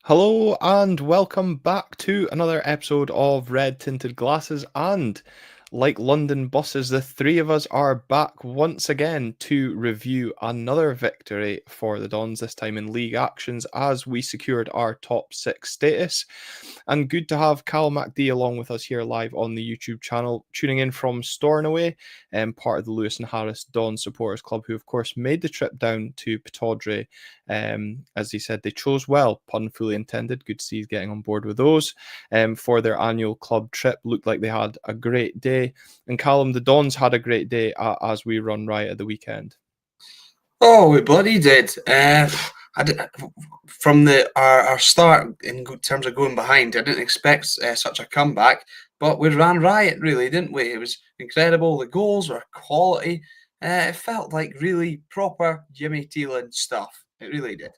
Hello and welcome back to another episode of Red Tinted Glasses. And like London buses, the three of us are back once again to review another victory for the Dons, this time in league actions, as we secured our top six status. And good to have Cal MacD along with us here live on the YouTube channel, tuning in from Stornoway, part of the Lewis and Harris Don Supporters Club, who of course made the trip down to Pataudry. As he said, they chose well, pun fully intended. Good to see he's getting on board with those for their annual club trip. Looked like they had a great day. And Callum, the Dons had a great day as we run right at the weekend. Oh, we bloody did. From our start in terms of going behind, I didn't expect such a comeback, but we ran riot, really, didn't we? It was incredible. The goals were quality. It felt like really proper Jimmy Thielen stuff. It really did.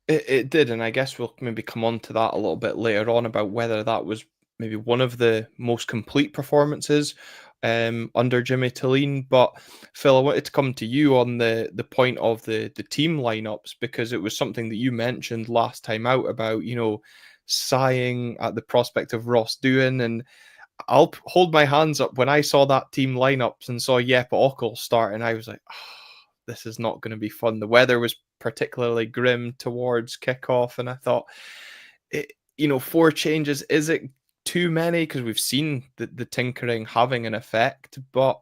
It did, and I guess we'll maybe come on to that a little bit later on about whether that was maybe one of the most complete performances under Jimmy Tilleen. But Phil, I wanted to come to you on the point of the team lineups, because it was something that you mentioned last time out about, sighing at the prospect of Ross Doohan. And I'll hold my hands up when I saw that team lineups and saw Jeppe Okkel start, and I was like, this is not going to be fun. The weather was particularly grim towards kickoff, and I thought, four changes, is it too many? Because we've seen the tinkering having an effect, but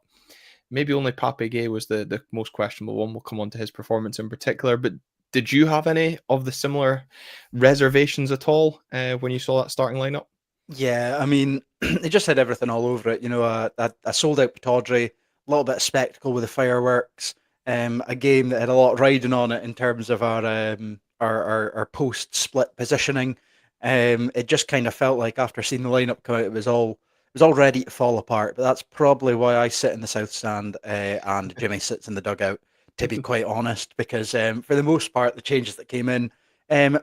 maybe only Pape Gueye was the most questionable one. We'll come on to his performance in particular, but did you have any of the similar reservations at all when you saw that starting lineup? Yeah, I mean, they just had everything all over it. A sold out Pataudry, a little bit of spectacle with the fireworks, a game that had a lot riding on it in terms of our post split positioning. It just kind of felt like after seeing the lineup come out, it was all ready to fall apart. But that's probably why I sit in the south stand and Jimmy sits in the dugout. To be quite honest, because for the most part, the changes that came in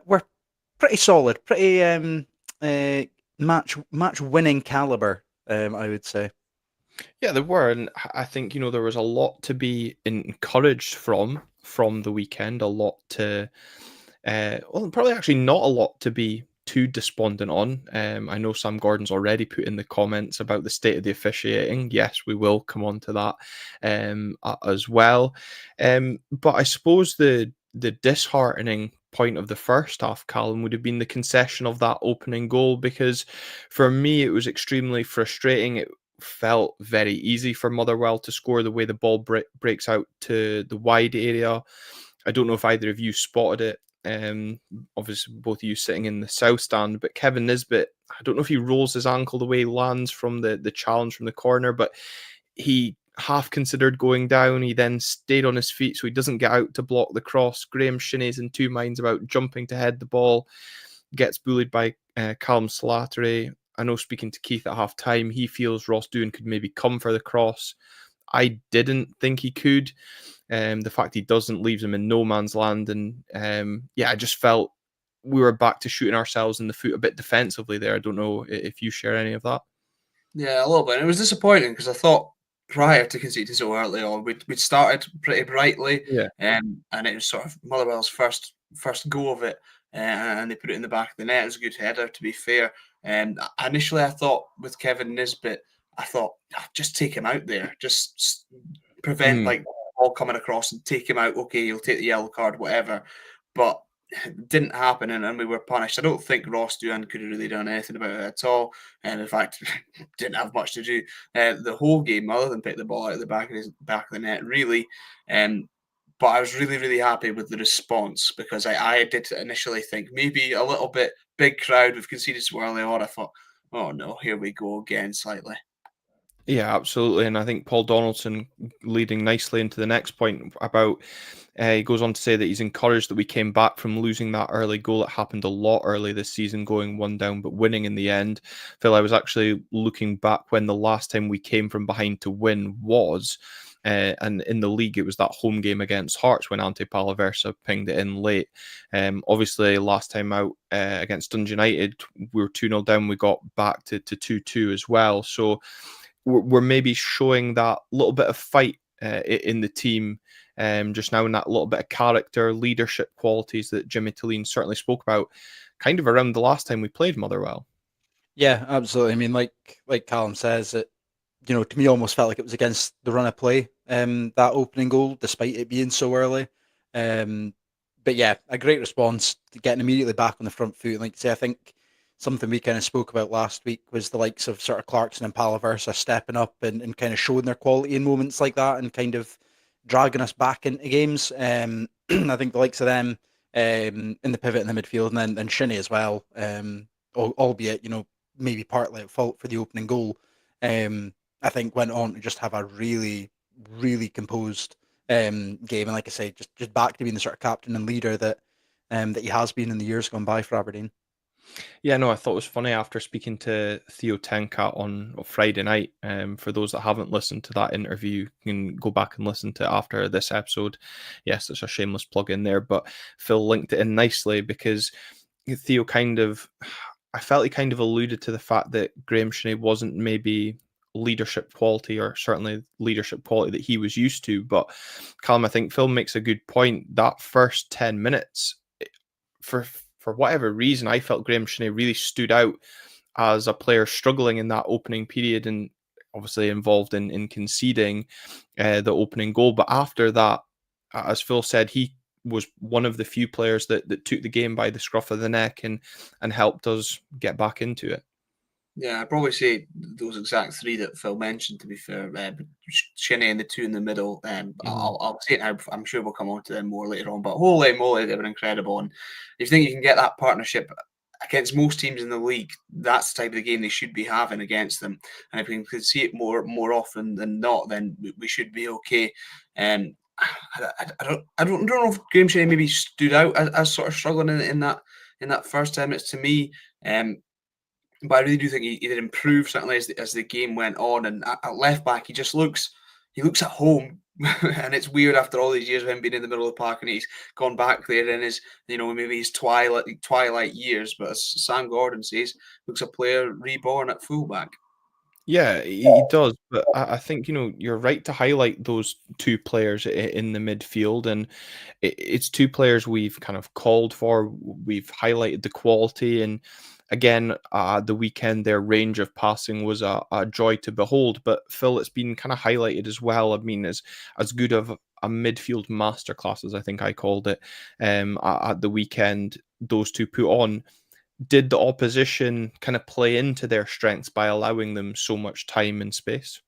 were pretty solid, pretty uh, match winning caliber, I would say. Yeah, there were, and I think there was a lot to be encouraged from the weekend. A lot to, well, probably actually not a lot to be too despondent on. I know Sam Gordon's already put in the comments about the state of the officiating. Yes, we will come on to that as well. But I suppose the disheartening point of the first half, Callum, would have been the concession of that opening goal, because for me it was extremely frustrating. It felt very easy for Motherwell to score the way the ball breaks out to the wide area. I don't know if either of you spotted it. Obviously, both of you sitting in the south stand, but Kevin Nisbet, I don't know if he rolls his ankle the way he lands from the challenge from the corner, but he half considered going down. He then stayed on his feet so he doesn't get out to block the cross. Graham Shinney's in two minds about jumping to head the ball, gets bullied by Callum Slattery. I know, speaking to Keith at half time, he feels Ross Doohan could maybe come for the cross. I didn't think he could. The fact he doesn't leaves him in no man's land. And I just felt we were back to shooting ourselves in the foot a bit defensively there. I don't know if you share any of that. Yeah, a little bit. And it was disappointing because I thought prior to conceding so early on, we'd started pretty brightly, Yeah. and it was sort of Motherwell's first go of it, and they put it in the back of the net. It was a good header, to be fair. And initially, I thought with Kevin Nisbet, I thought just take him out there, just prevent like all coming across and take him out. Okay, you'll take the yellow card, whatever. But it didn't happen, and we were punished. I don't think Ross Doohan could have really done anything about it at all, and in fact, didn't have much to do the whole game other than pick the ball out of the back of the net, really. But I was really, really happy with the response because I did initially think maybe a little bit big crowd. We've conceded so early on. I thought, oh no, here we go again, slightly. Yeah, absolutely. And I think Paul Donaldson, leading nicely into the next point about, he goes on to say that he's encouraged that we came back from losing that early goal. It happened a lot early this season, going one down, but winning in the end. Phil, I was actually looking back when the last time we came from behind to win was, and in the league, it was that home game against Hearts when Ante Palaversa pinged it in late. Obviously, last time out against Dundee United, we were 2-0 down. We got back to 2-2 as well. So we're maybe showing that little bit of fight in the team just now, in that little bit of character, leadership qualities that Jimmy Tilleen certainly spoke about kind of around the last time we played Motherwell. Yeah, absolutely. I mean, like Callum says, it to me almost felt like it was against the run of play, that opening goal, despite it being so early. Um, but yeah, a great response to getting immediately back on the front foot. And like you say, I think something we kind of spoke about last week was the likes of sort of Clarkson and Palaversa stepping up and kind of showing their quality in moments like that and kind of dragging us back into games. I think the likes of them in the pivot in the midfield and then Shinnie as well, albeit, maybe partly at fault for the opening goal. I think went on to just have a really, really composed game, and like I say, just back to being the sort of captain and leader that he has been in the years gone by for Aberdeen. Yeah, no, I thought it was funny after speaking to Theo Tenka on Friday night. For those that haven't listened to that interview, you can go back and listen to it after this episode. Yes, it's a shameless plug in there, but Phil linked it in nicely because Theo I felt he kind of alluded to the fact that Graham Shinnie wasn't maybe leadership quality, or certainly leadership quality that he was used to. But Callum, I think Phil makes a good point. That first 10 minutes, for whatever reason, I felt Graham Shinnie really stood out as a player struggling in that opening period, and obviously involved in conceding the opening goal. But after that, as Phil said, he was one of the few players that took the game by the scruff of the neck and helped us get back into it. Yeah, I'd probably say those exact three that Phil mentioned, to be fair. Shinnie and the two in the middle. I'll say it now. I'm sure we'll come on to them more later on. But holy moly, they were incredible. And if you think you can get that partnership against most teams in the league, that's the type of game they should be having against them. And if we can see it more often than not, then we should be okay. I don't know if Graham Shinnie maybe stood out as sort of struggling in that first 10 minutes to me. But I really do think he did improve certainly as the game went on. And at left back, he looks at home, and it's weird after all these years of him being in the middle of the park, and he's gone back there in his maybe his twilight years. But as Sam Gordon says, looks a player reborn at fullback. Yeah, he does. But I think, you're right to highlight those two players in the midfield. And it's two players we've kind of called for. We've highlighted the quality. And again, the weekend, their range of passing was a joy to behold. But Phil, it's been kind of highlighted as well. I mean, as good of a midfield masterclass, as I think I called it, at the weekend, those two put on. Did the opposition kind of play into their strengths by allowing them so much time and space?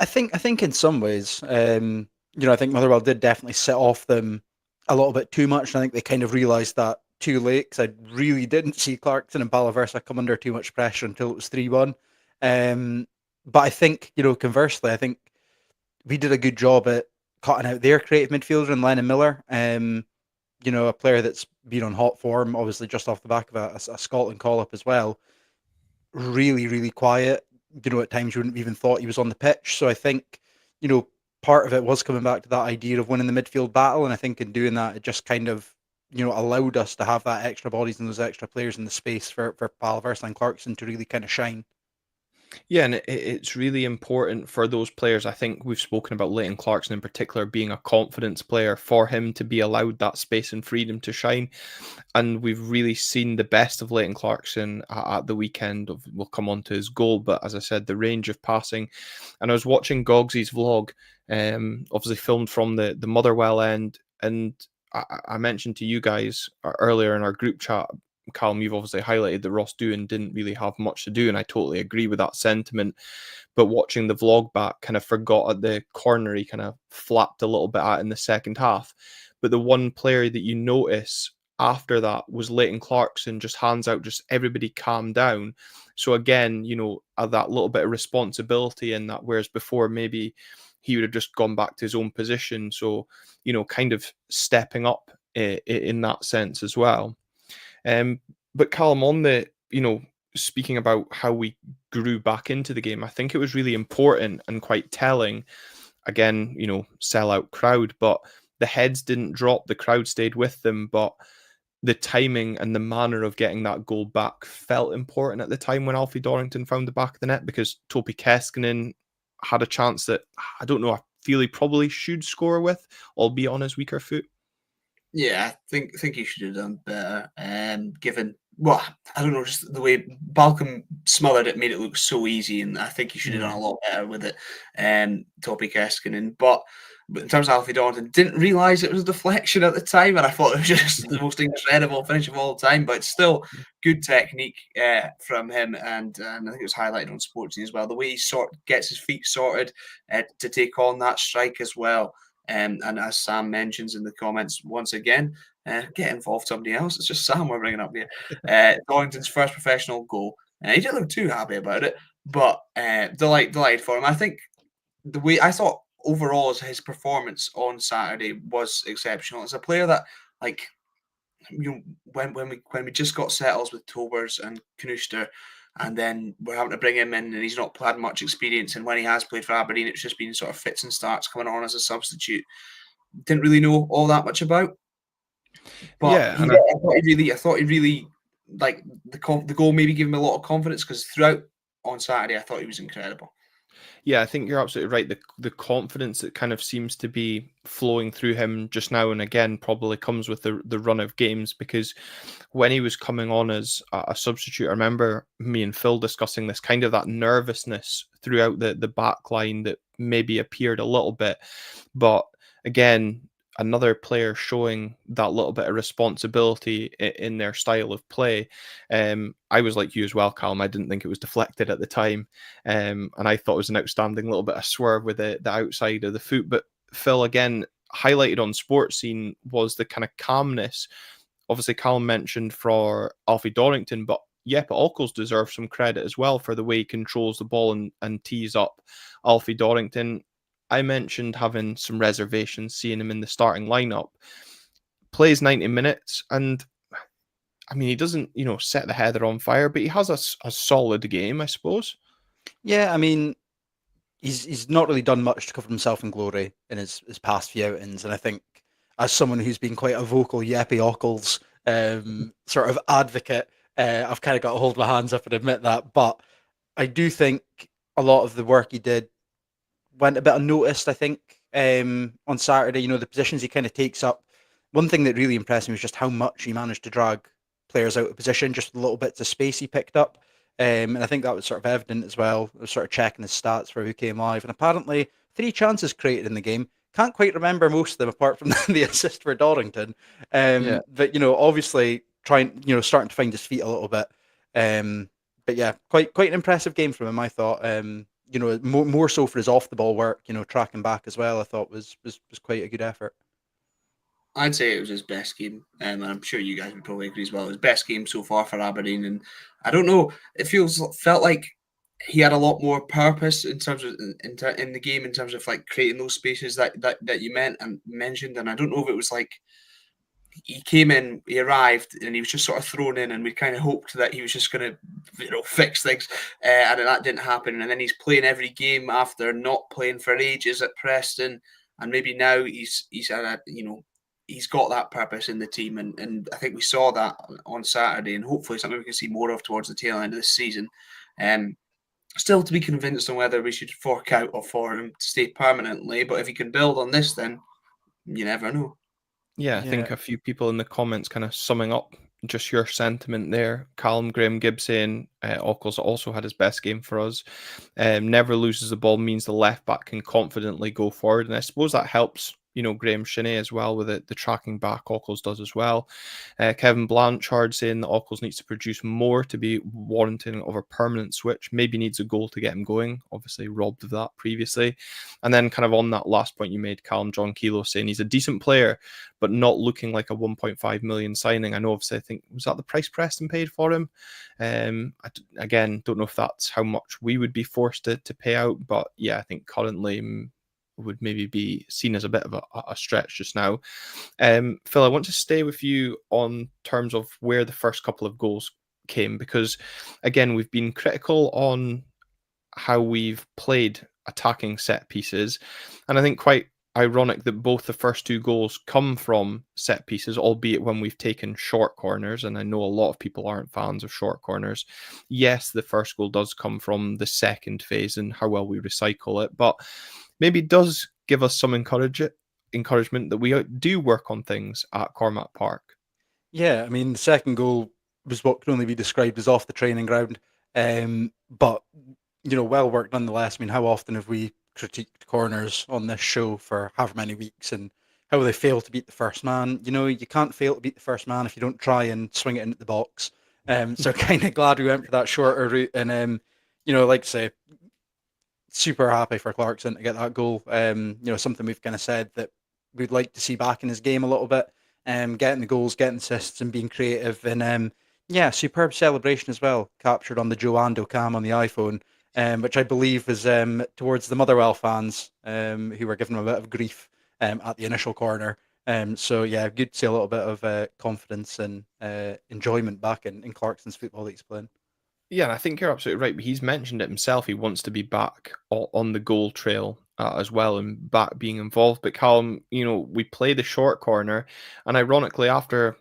I think in some ways, I think Motherwell did definitely set off them a little bit too much. And I think they kind of realised that too late, because I really didn't see Clarkson and Palaversa come under too much pressure until it was 3-1. But I think, conversely, I think we did a good job at cutting out their creative midfielder and Lennon Miller. A player that's been on hot form, obviously just off the back of a Scotland call-up as well. Really, really quiet. At times you wouldn't have even thought he was on the pitch. So I think, part of it was coming back to that idea of winning the midfield battle. And I think in doing that, it just kind of, allowed us to have that extra bodies and those extra players in the space for Palaversa and Clarkson to really kind of shine. Yeah, and it's really important for those players. I think we've spoken about Leighton Clarkson in particular being a confidence player, for him to be allowed that space and freedom to shine. And we've really seen the best of Leighton Clarkson at the weekend. We'll come on to his goal, but as I said, the range of passing. And I was watching Gogsy's vlog, obviously filmed from the Motherwell end, and I mentioned to you guys earlier in our group chat, Callum, you've obviously highlighted that Ross Doohan didn't really have much to do, and I totally agree with that sentiment. But watching the vlog back, kind of forgot at the corner he kind of flapped a little bit at in the second half. But the one player that you notice after that was Leighton Clarkson, just hands out, just everybody calm down. So again, that little bit of responsibility in that, whereas before maybe he would have just gone back to his own position. So, kind of stepping up in that sense as well. But Callum, on the, speaking about how we grew back into the game, I think it was really important and quite telling. Again, sellout crowd, but the heads didn't drop. The crowd stayed with them, but the timing and the manner of getting that goal back felt important at the time when Alfie Dorrington found the back of the net, because Topi Keskinen had a chance that, I don't know, I feel he probably should score with, albeit on his weaker foot? Yeah, I think he should have done better. Given, well, I don't know, just the way Balcom smothered it, made it look so easy, and I think he should have done a lot better with it. Topi Keskinen, but in terms of Alfie Dorrington, didn't realise it was a deflection at the time, and I thought it was just the most incredible finish of all time. But it's still good technique from him, and I think it was highlighted on Sportsy as well. The way he gets his feet sorted to take on that strike as well. And as Sam mentions in the comments, once again, get involved somebody else. It's just Sam we're bringing up here. Dorrington's first professional goal. He didn't look too happy about it, but delighted for him. I think the way I thought overall his performance on Saturday was exceptional. It's a player that, like, when we just got settles with Tobers and Knooster, and then we're having to bring him in, and he's not had much experience. And when he has played for Aberdeen, it's just been sort of fits and starts coming on as a substitute. Didn't really know all that much about. But Yeah, I thought he really like the goal. Maybe gave him a lot of confidence, because throughout on Saturday, I thought he was incredible. Yeah, I think you're absolutely right. The confidence that kind of seems to be flowing through him just now and again probably comes with the run of games, because when he was coming on as a substitute, I remember me and Phil discussing this kind of that nervousness throughout the back line that maybe appeared a little bit. But again, another player showing that little bit of responsibility in their style of play. I was like you as well, Callum. I didn't think it was deflected at the time. And I thought it was an outstanding little bit of swerve with the outside of the foot. But Phil, again, highlighted on Sports Scene was the kind of calmness. Obviously, Callum mentioned for Alfie Dorrington, but Jeppe Ockels deserves some credit as well for the way he controls the ball and tees up Alfie Dorrington. I mentioned having some reservations seeing him in the starting lineup. Plays 90 minutes, and I mean, he doesn't, set the heather on fire, but he has a solid game, I suppose. Yeah, I mean, he's not really done much to cover himself in glory in his past few outings, and I think as someone who's been quite a vocal Jeppe Ockels sort of advocate, I've kind of got to hold my hands up and admit that. But I do think a lot of the work he did went a bit unnoticed, I think, on Saturday. The positions he kind of takes up. One thing that really impressed me was just how much he managed to drag players out of position, just a little bits of space he picked up. And I think that was sort of evident as well. I was sort of checking his stats for who came live. And apparently, 3 chances created in the game. Can't quite remember most of them apart from the assist for Dorrington. But, obviously, starting to find his feet a little bit. But yeah, quite an impressive game from him, I thought. More so for his off the ball work, tracking back as well, I thought was quite a good effort. I'd say it was his best game, and I'm sure you guys would probably agree as well. His best game so far for Aberdeen, and I don't know, it felt like he had a lot more purpose in terms of in the game, in terms of like creating those spaces that you mentioned, and I don't know if it was like he came in, he arrived, and he was just sort of thrown in, and we kind of hoped that he was just going to, fix things, and that didn't happen. And then he's playing every game after not playing for ages at Preston, and maybe now he's had a, he's got that purpose in the team, and I think we saw that on Saturday, and hopefully something we can see more of towards the tail end of this season. Still to be convinced on whether we should fork out or for him to stay permanently, but if he can build on this, then you never know. Yeah, I think a few people in the comments kind of summing up just your sentiment there. Callum Graham Gibb saying Ockels also had his best game for us. Never loses the ball means the left back can confidently go forward. And I suppose that helps, Graham Shinney as well with the tracking back. Ockels does as well. Kevin Blanchard saying that Ockels needs to produce more to be warranting of a permanent switch. Maybe needs a goal to get him going. Obviously robbed of that previously. And then kind of on that last point you made, Callum John Kilo saying he's a decent player, but not looking like a 1.5 million signing. I know, obviously, I think, was that the price Preston paid for him? Again, don't know if that's how much we would be forced to pay out, but yeah, I think currently would maybe be seen as a bit of a stretch just now. Phil, I want to stay with you on terms of where the first couple of goals came, because again, we've been critical on how we've played attacking set pieces, and I think quite ironic that both the first 2 goals come from set pieces, albeit when we've taken short corners, and I know a lot of people aren't fans of short corners. Yes, the first goal does come from the second phase and how well we recycle it, but maybe does give us some encouragement that we do work on things at Cormac Park. Yeah, I mean, the second goal was what can only be described as off the training ground, but well worked nonetheless. I mean, how often have we critiqued corners on this show for however many weeks, and how they fail to beat the first man? You can't fail to beat the first man if you don't try and swing it into the box. So kind of glad we went for that shorter route, and like I say, super happy for Clarkson to get that goal. Something we've kind of said that we'd like to see back in his game a little bit. Getting the goals, getting assists, and being creative, and superb celebration as well, captured on the Joando cam on the iPhone, which I believe was towards the Motherwell fans who were giving him a bit of grief at the initial corner. So yeah, good to see a little bit of confidence and enjoyment back in Clarkson's football that he's playing. Yeah, and I think you're absolutely right. He's mentioned it himself. He wants to be back on the goal trail as well and back being involved. But Callum, we play the short corner, and ironically, after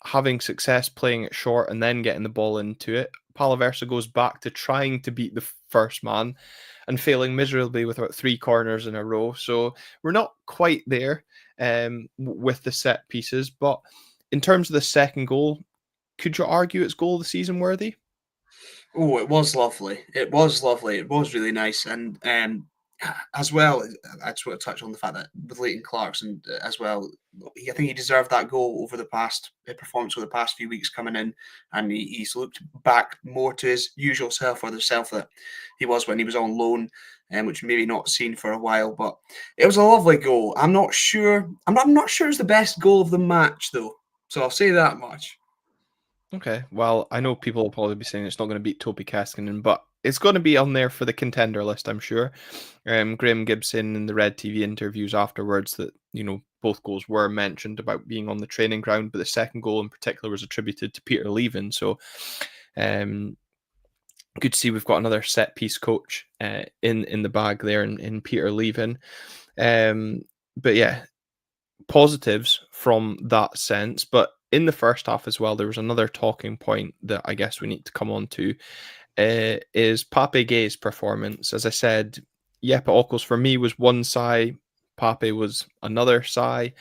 having success playing it short and then getting the ball into it, Palaversa goes back to trying to beat the first man and failing miserably with about 3 corners in a row. So we're not quite there with the set pieces. But in terms of the second goal, could you argue it's goal of the season worthy? Oh, it was lovely. It was lovely. It was really nice. And as well, I just want to touch on the fact that with Leighton Clarkson as well, I think he deserved that goal over the past performance over the past few weeks coming in, and he's looked back more to his usual self, or the self that he was when he was on loan, and which maybe not seen for a while. But it was a lovely goal. I'm not sure. I'm not sure it's the best goal of the match though. So I'll say that much. Okay, well, I know people will probably be saying it's not going to beat Topi Kaskinen, but it's going to be on there for the contender list, I'm sure. Graham Gibson in the Red TV interviews afterwards that, both goals were mentioned about being on the training ground, but the second goal in particular was attributed to Peter Leven. So good to see we've got another set piece coach in the bag there in Peter Leven. But yeah, positives from that sense. But in the first half as well, there was another talking point that I guess we need to come on to, is Pape Gay's performance. As I said, Jeppe Ockels for me was one side, Pape was another side.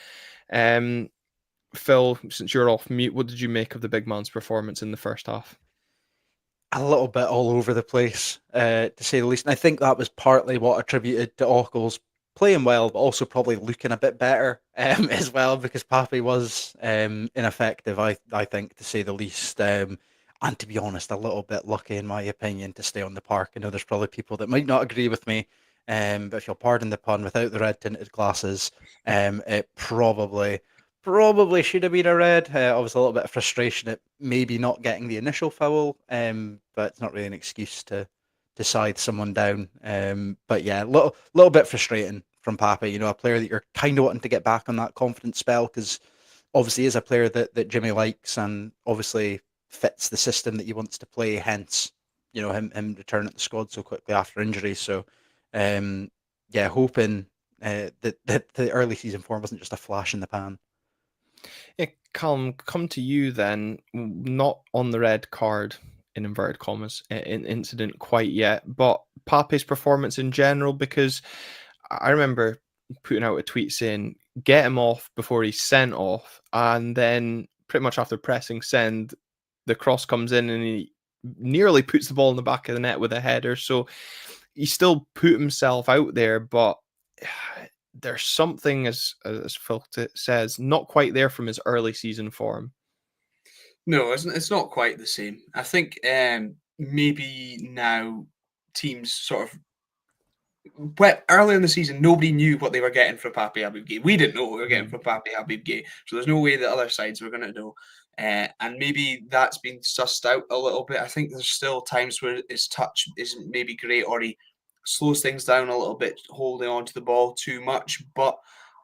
Phil, since you're off mute, what did you make of the big man's performance in the first half? A little bit all over the place, to say the least. And I think that was partly what attributed to Ockles playing well, but also probably looking a bit better as well, because Pape was ineffective, I think, to say the least. And to be honest, a little bit lucky, in my opinion, to stay on the park. I know there's probably people that might not agree with me, but if you'll pardon the pun, without the red tinted glasses, it probably should have been a red. Obviously, a little bit of frustration at maybe not getting the initial foul, but it's not really an excuse to side someone down. But yeah, little bit frustrating from Pape. A player that you're kind of wanting to get back on that confidence spell, because obviously is a player that Jimmy likes and obviously fits the system that he wants to play. Hence, him returning to the squad so quickly after injury. So, hoping that the early season form wasn't just a flash in the pan. Yeah, come to you then. Not on the red card in inverted commas incident quite yet, but Pape's performance in general, because I remember putting out a tweet saying get him off before he's sent off, and then pretty much after pressing send, the cross comes in and he nearly puts the ball in the back of the net with a header. So he still put himself out there, but there's something, as Phil says, not quite there from his early season form. No, it's not quite the same. I think maybe now teams sort of early in the season, nobody knew what they were getting from Pape Habib Gay. We didn't know what we were getting from Pape Habib Gay, so there's no way that other sides were going to know. And maybe that's been sussed out a little bit. I think there's still times where his touch isn't maybe great, or he slows things down a little bit, holding on to the ball too much. But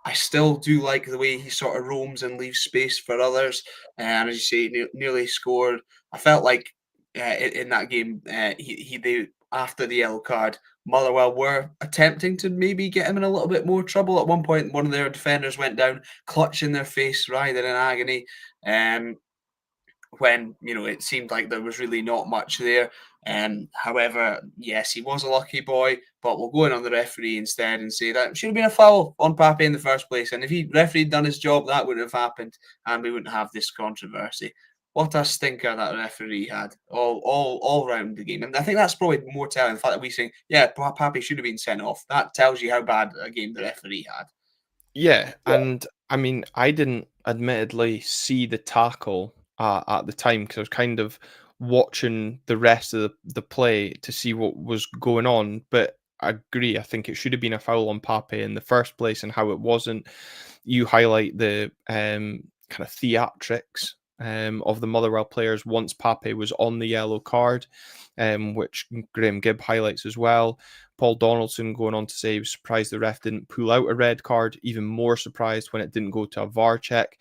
I still do like the way he sort of roams and leaves space for others. And as you say, nearly scored. I felt like in that game, they after the yellow card, Motherwell were attempting to maybe get him in a little bit more trouble. At one point, one of their defenders went down, clutching their face, writhing in agony. when it seemed like there was really not much there. However, yes, he was a lucky boy, but we'll go in on the referee instead and say that should have been a foul on Pape in the first place. And if referee had done his job, that wouldn't have happened, and we wouldn't have this controversy. What a stinker that referee had all around the game. And I think that's probably more telling, the fact that we saying, yeah, Pape should have been sent off. That tells you how bad a game the referee had. Yeah, and I mean, I didn't admittedly see the tackle at the time because I was kind of watching the rest of the play to see what was going on. But I agree, I think it should have been a foul on Pape in the first place, and how it wasn't. You highlight the kind of theatrics of the Motherwell players once Pape was on the yellow card, which Graham Gibb highlights as well. Paul Donaldson going on to say he was surprised the ref didn't pull out a red card, even more surprised when it didn't go to a VAR check.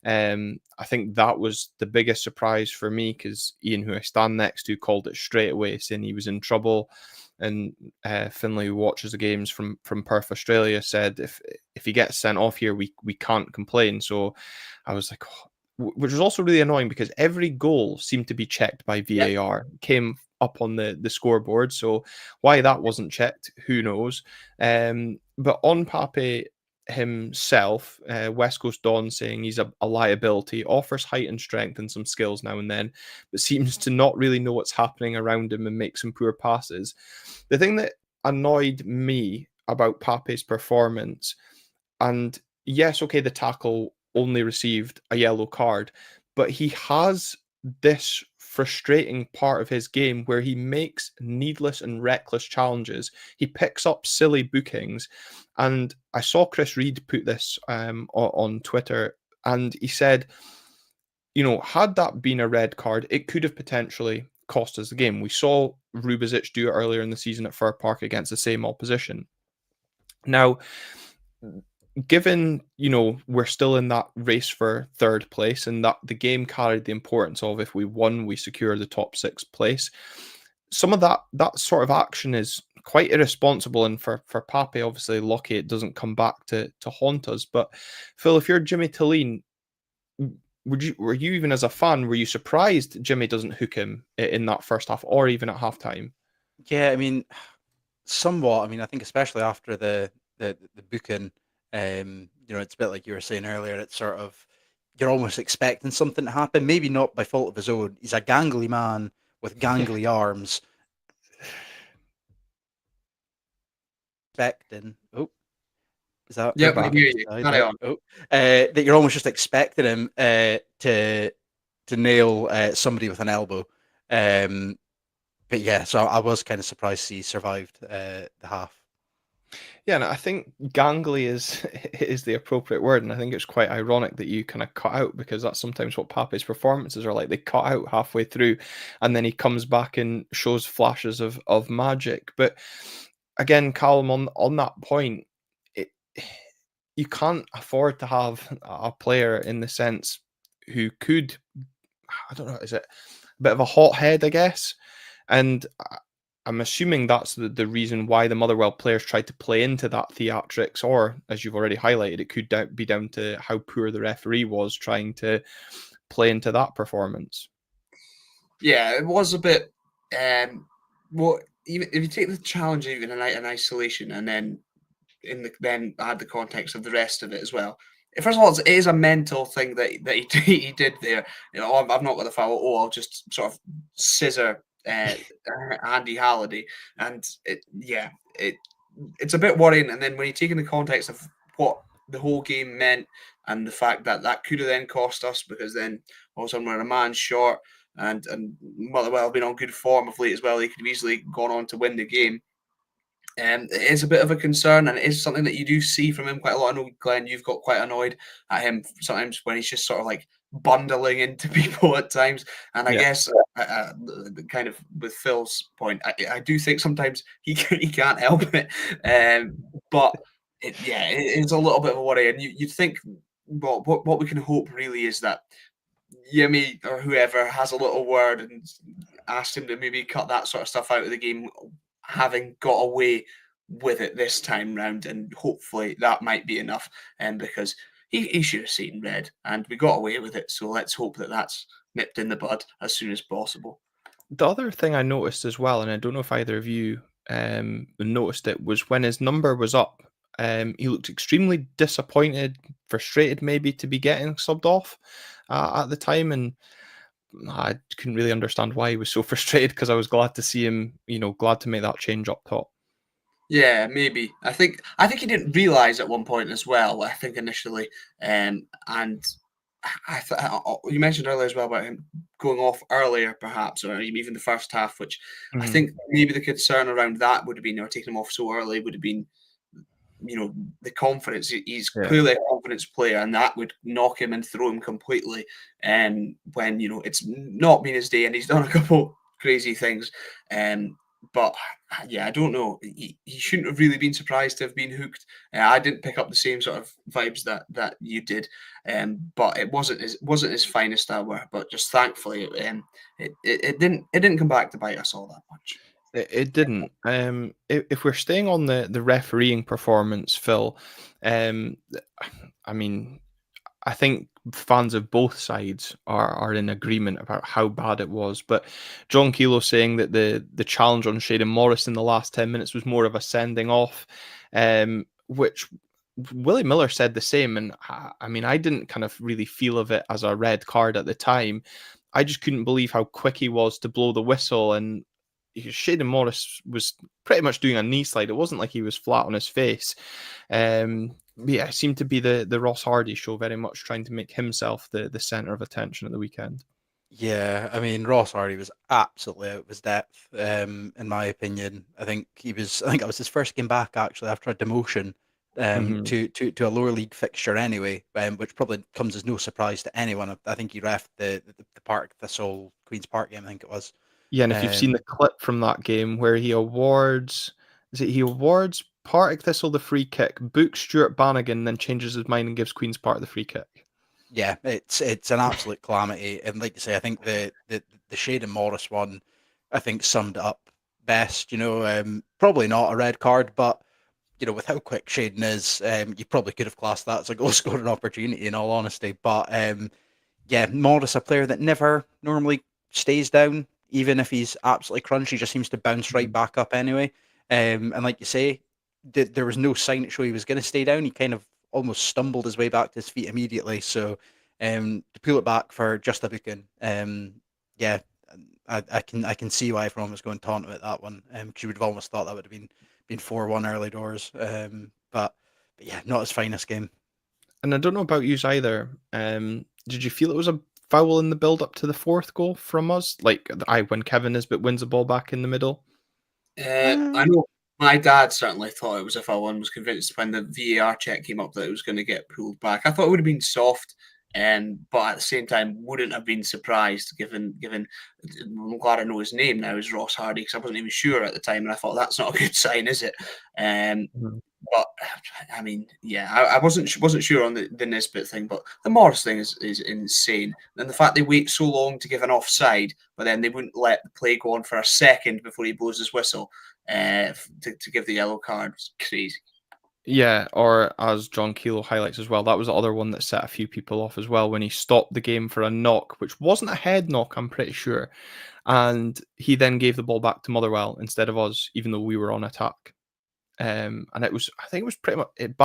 I think that was the biggest surprise for me because Ian, who I stand next to, called it straight away, saying he was in trouble. And Finlay, who watches the games from Perth, Australia, said if he gets sent off here, we can't complain. So I was like, which was also really annoying because every goal seemed to be checked by VAR. Came up on the scoreboard. So why that wasn't checked, who knows? But on Pape himself, West Coast Don saying he's a liability, offers height and strength and some skills now and then, but seems to not really know what's happening around him and makes some poor passes. The thing that annoyed me about Pape's performance, and yes, okay, the tackle only received a yellow card, but he has this frustrating part of his game where he makes needless and reckless challenges. He picks up silly bookings. And I saw Chris Reed put this on Twitter, and he said, had that been a red card, it could have potentially cost us the game. We saw Rubezic do it earlier in the season at Fir Park against the same opposition. Now, given we're still in that race for third place and that the game carried the importance of if we won we secure the top 6 place, some of that sort of action is quite irresponsible, and for Pape, obviously lucky it doesn't come back to haunt us. But Phil, if you're Jimmy Tillene, were you even as a fan, were you surprised Jimmy doesn't hook him in that first half or even at halftime? Yeah, I mean, somewhat. I mean, I think especially after the booking, it's a bit like you were saying earlier. It's sort of you're almost expecting something to happen. Maybe not by fault of his own. He's a gangly man with gangly arms. Expecting. Oh, is that? Yeah, we can hear you. Carry on. Oh, that you're almost just expecting him to nail somebody with an elbow. But yeah, so I was kind of surprised he survived the half. Yeah, and I think gangly is the appropriate word, and I think it's quite ironic that you kind of cut out, because that's sometimes what Pape's performances are like. They cut out halfway through, and then he comes back and shows flashes of magic. But again, Callum, on that point, you can't afford to have a player in the sense who could, I don't know, is it a bit of a hothead, I guess? And I'm assuming that's the reason why the Motherwell players tried to play into that theatrics, or as you've already highlighted, it could be down to how poor the referee was trying to play into that performance. Yeah, it was a bit. Even if you take the challenge even in isolation, and then then add the context of the rest of it as well. First of all, it is a mental thing that he did there. I've not got the foul. Oh, I'll just sort of scissor Andy Halliday, and it's a bit worrying. And then when you take in the context of what the whole game meant, and the fact that could have then cost us, because then all of a sudden we're a man short, and Motherwell have been on good form of late as well. They could have easily gone on to win the game. It is a bit of a concern, and it is something that you do see from him quite a lot. I know, Glenn, you've got quite annoyed at him sometimes when he's just sort of like bundling into people at times. And I guess kind of with Phil's point, I do think sometimes he can't help it. But it's a little bit of a worry. And you think, well, what we can hope really is that Yemi or whoever has a little word and asked him to maybe cut that sort of stuff out of the game, having got away with it this time round, and hopefully that might be enough. Because he should have seen red, and we got away with it. So let's hope that that's nipped in the bud as soon as possible. The other thing I noticed as well, and I don't know if either of you noticed it, was when his number was up, he looked extremely disappointed, frustrated maybe to be getting subbed off at the time, and I couldn't really understand why he was so frustrated because I was glad to see him, glad to make that change up top. Yeah, maybe. I think he didn't realise at one point as well. I think initially, and you mentioned earlier as well about him going off earlier, perhaps, or even the first half, which I Mhm. think maybe the concern around that would have been, or taking him off so early would have been, the confidence. He's Yeah. clearly a confidence player, and that would knock him and throw him completely. And when it's not been his day, and he's done a couple crazy things, but yeah, I don't know. He shouldn't have really been surprised to have been hooked. I didn't pick up the same sort of vibes that you did, but it wasn't his finest hour. But just thankfully, it didn't come back to bite us all that much. It didn't. If we're staying on the refereeing performance, Phil, th- I mean, I think fans of both sides are in agreement about how bad it was. But John Kelo saying that the challenge on Shaden Morris in the last 10 minutes was more of a sending off, which Willie Miller said the same. And I mean, I didn't kind of really feel of it as a red card at the time. I just couldn't believe how quick he was to blow the whistle. And Shaden Morris was pretty much doing a knee slide. It wasn't like he was flat on his face. Yeah, it seemed to be the Ross Hardy show, very much trying to make himself the center of attention at the weekend. Yeah, I mean Ross Hardy was absolutely out of his depth, in my opinion. I think that was his first game back actually after a demotion Hmm. to a lower league fixture anyway, which probably comes as no surprise to anyone. I think he ref the Park Thistle Queen's Park game, I think it was. Yeah, and if you've seen Um, the clip from that game where he awards Partick Thistle the free kick, books Stuart Bannigan, then changes his mind and gives Queen's Park the free kick. yeah, it's an absolute calamity, and like you say, I think the Shade and Morris one, I think summed it up best. Probably not a red card, but with how quick Shaden is, you probably could have classed that as a goal scoring opportunity, in all honesty. But yeah, Morris, a player that never normally stays down, even if he's absolutely crunchy, just seems to bounce right Mhm. back up anyway. And like you say, there was no sign to show he was going to stay down. He kind of almost stumbled his way back to his feet immediately. So to pull it back for just a booking, yeah, I can see why everyone was going taunt about that one, because you would have almost thought that would have been 4-1 early doors. But yeah, not his finest game. And I don't know about you either. Did you feel it was a foul in the build up to the fourth goal from us? Like when Kevin Nisbet wins the ball back in the middle. I know my dad certainly thought it was a foul and was convinced when the VAR check came up that it was going to get pulled back. I thought it would have been soft, but at the same time, wouldn't have been surprised given. I'm glad I know his name now is Ross Hardy because I wasn't even sure at the time, and I thought that's not a good sign, is it? Um, Mhm. but I mean, yeah, I wasn't sure on the Nisbet thing, but the Morris thing is insane. And the fact they wait so long to give an offside, but then they wouldn't let the play go on for a second before he blows his whistle to give the yellow card was crazy. Yeah, or as John Kelo highlights as well, that was the other one that set a few people off as well when he stopped the game for a knock, which wasn't a head knock, I'm pretty sure. And he then gave the ball back to Motherwell instead of us, even though we were on attack. And I think it was pretty much it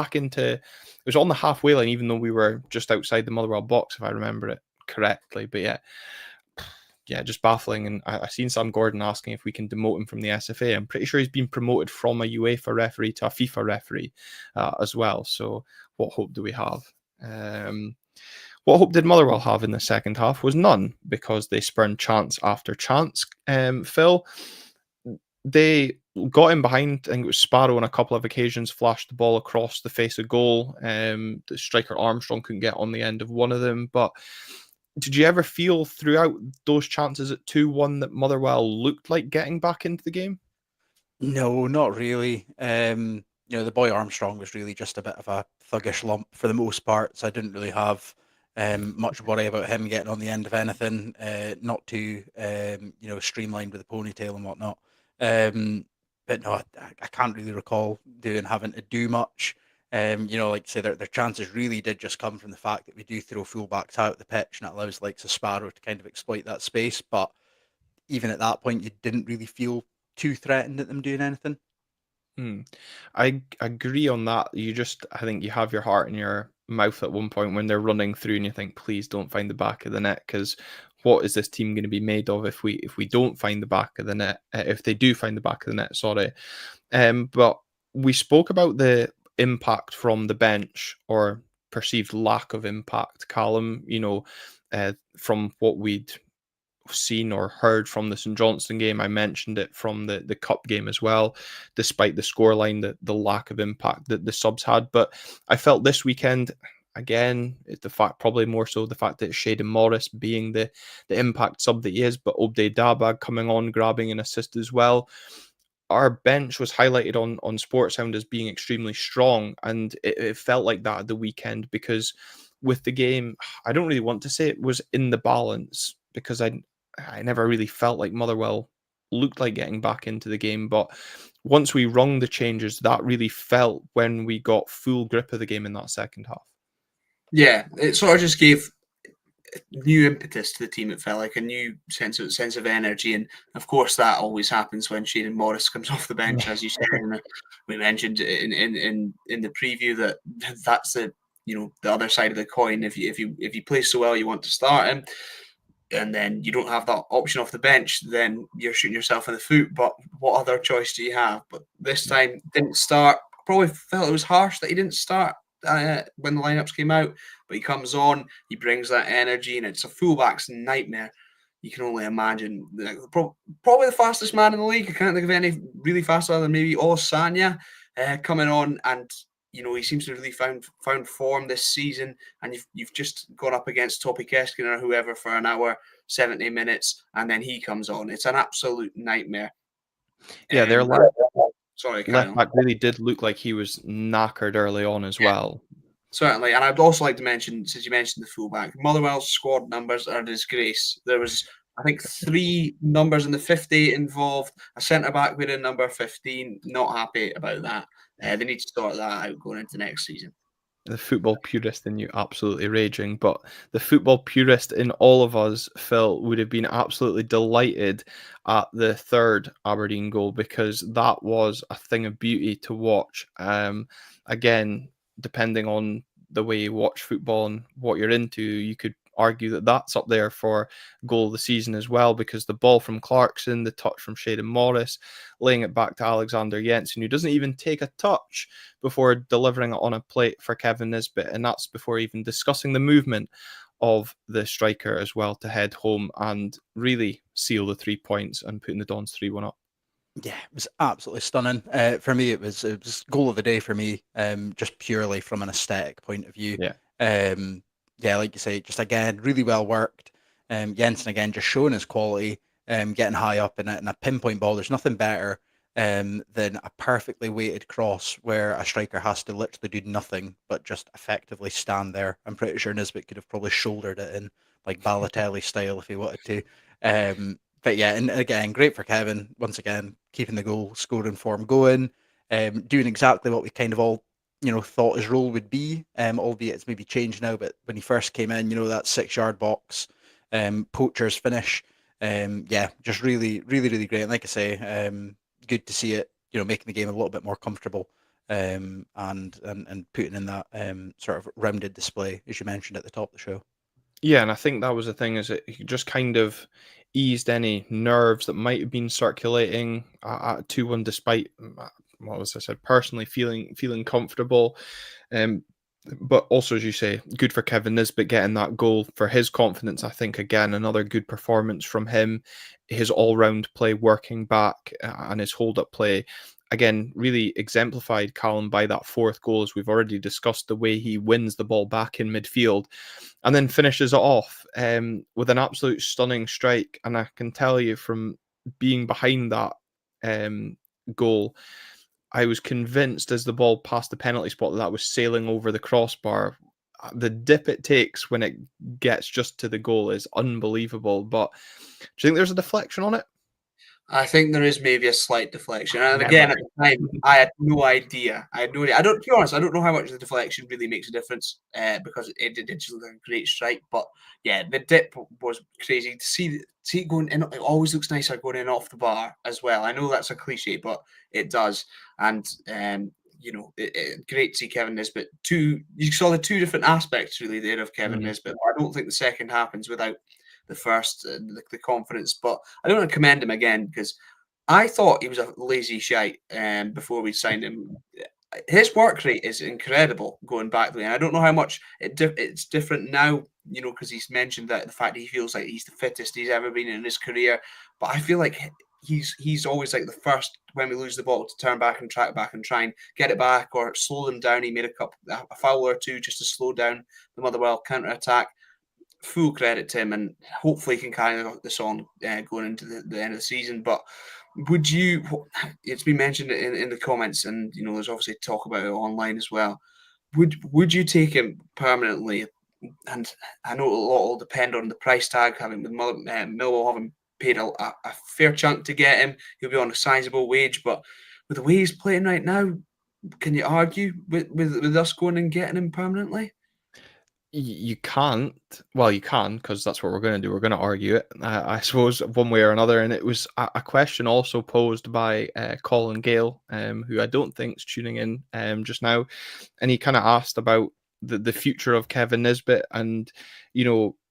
was on the halfway line, even though we were just outside the Motherwell box, if I remember it correctly. But yeah, just baffling. And I seen Sam Gordon asking if we can demote him from the SFA. I'm pretty sure he's been promoted from a UEFA referee to a FIFA referee as well. So what hope do we have? Um, what hope did Motherwell have in the second half was none because they spurned chance after chance. Phil, they got in behind. I think it was Sparrow on a couple of occasions, flashed the ball across the face of goal. The striker Armstrong couldn't get on the end of one of them. But did you ever feel throughout those chances at 2-1 that Motherwell looked like getting back into the game? No, not really. The boy Armstrong was really just a bit of a thuggish lump for the most part, so I didn't really have much worry about him getting on the end of anything. Not too streamlined with the ponytail and whatnot. But no, I can't really recall having to do much. Like say their chances really did just come from the fact that we do throw fullbacks out the pitch, and it allows like Sparrow to kind of exploit that space. But even at that point, you didn't really feel too threatened at them doing anything. Hmm. I agree on that. I think you have your heart in your mouth at one point when they're running through, and you think, please don't find the back of the net, because what is this team going to be made of if we don't find the back of the net? If they do find the back of the net, sorry. But we spoke about the impact from the bench, or perceived lack of impact, Callum. From what we'd seen or heard from the St Johnstone game. I mentioned it from the cup game as well, despite the scoreline, the lack of impact that the subs had. But I felt this weekend, again, the fact, probably more so the fact that Shaden Morris being the impact sub that he is, but Obde Dabag coming on, grabbing an assist as well. Our bench was highlighted on Sportsound as being extremely strong, and it felt like that at the weekend, because with the game, I don't really want to say it was in the balance, because I never really felt like Motherwell looked like getting back into the game. But once we rung the changes, that really felt when we got full grip of the game in that second half. Yeah, it sort of just gave new impetus to the team. It felt like a new sense of energy, and of course that always happens when Shaden Morris comes off the bench, as you said. And we mentioned in the preview that that's the the other side of the coin. If you play so well, you want to start him, and then you don't have that option off the bench, then you're shooting yourself in the foot. But what other choice do you have? But this time didn't start. Probably felt it was harsh that he didn't start when the lineups came out, but he comes on, he brings that energy, and it's a fullback's nightmare. You can only imagine. Probably the fastest man in the league. I can't think of any really faster than maybe Osanya coming on, and he seems to have really found form this season. And you've just gone up against Topi Keskin or whoever for an hour, 70 minutes, and then he comes on. It's an absolute nightmare. Yeah, their Sorry, left back really did look like he was knackered early on as well. Certainly, and I'd also like to mention, since you mentioned the fullback, Motherwell's squad numbers are a disgrace. There was, I think, 3 numbers in the 50 involved. A centre back with a number 15. Not happy about that. They need to sort that out going into next season. The football purist in you absolutely raging, but the football purist in all of us, Phil, would have been absolutely delighted at the third Aberdeen goal, because that was a thing of beauty to watch. Again, depending on the way you watch football and what you're into, you could argue that that's up there for goal of the season as well, because the ball from Clarkson, the touch from Shaden Morris, laying it back to Alexander Jensen, who doesn't even take a touch before delivering it on a plate for Kevin Nisbet, and that's before even discussing the movement of the striker as well to head home and really seal the 3 points and putting the Dons 3-1 up. Yeah, it was absolutely stunning. For me, it was goal of the day for me, just purely from an aesthetic point of view. Yeah. Yeah, like you say, just again, really well worked. Jensen again just showing his quality, getting high up in it, and a pinpoint ball. There's nothing better than a perfectly weighted cross where a striker has to literally do nothing but just effectively stand there. I'm pretty sure Nisbet could have probably shouldered it in like Balotelli style if he wanted to. But yeah, and again, great for Kevin once again, keeping the goal scoring form going, doing exactly what we kind of all thought his role would be, albeit it's maybe changed now. But when he first came in, that 6-yard box, poacher's finish, yeah, just really, really, really great. And like I say, good to see it, making the game a little bit more comfortable, and putting in that sort of rounded display as you mentioned at the top of the show. Yeah, and I think that was the thing, is it just kind of eased any nerves that might have been circulating at 2-1, despite, well, as I said, personally feeling comfortable. But also, as you say, good for Kevin Nisbet getting that goal for his confidence. I think, again, another good performance from him. His all-round play working back, and his hold-up play, again, really exemplified, Callum, by that fourth goal, as we've already discussed, the way he wins the ball back in midfield and then finishes it off with an absolute stunning strike. And I can tell you, from being behind that goal, I was convinced as the ball passed the penalty spot that was sailing over the crossbar. The dip it takes when it gets just to the goal is unbelievable. But do you think there's a deflection on it? I think there is maybe a slight deflection, and Never. again, at the time, I had no idea. I had no idea. I don't, to be honest, I don't know how much the deflection really makes a difference, because it did just look like a great strike. But yeah, the dip was crazy to see it going in. It always looks nicer going in off the bar as well. I know that's a cliche, but it does. And great to see Kevin Nisbet. You saw the two different aspects really there of Kevin Nisbet. I don't think the second happens without the first, the confidence. But I don't want to commend him again because I thought he was a lazy shite before we signed him. His work rate is incredible going back there. And I don't know how much it's different now, because he's mentioned that the fact that he feels like he's the fittest he's ever been in his career. But I feel like he's always like the first when we lose the ball to turn back and track back and try and get it back or slow them down. He made a foul or two just to slow down the Motherwell counter attack. Full credit to him, and hopefully he can carry this on going into the end of the season. But would you? It's been mentioned in the comments, and there's obviously talk about it online as well. Would you take him permanently? And I know a lot will depend on the price tag. Having with Millwall having paid a fair chunk to get him, he'll be on a sizable wage. But with the way he's playing right now, can you argue with us going and getting him permanently? You can't. Well, you can because that's what we're going to do. We're going to argue it, I suppose, one way or another. And it was a question also posed by Colin Gale, who I don't think's tuning in just now, and he kind of asked about the future of Kevin Nisbet, and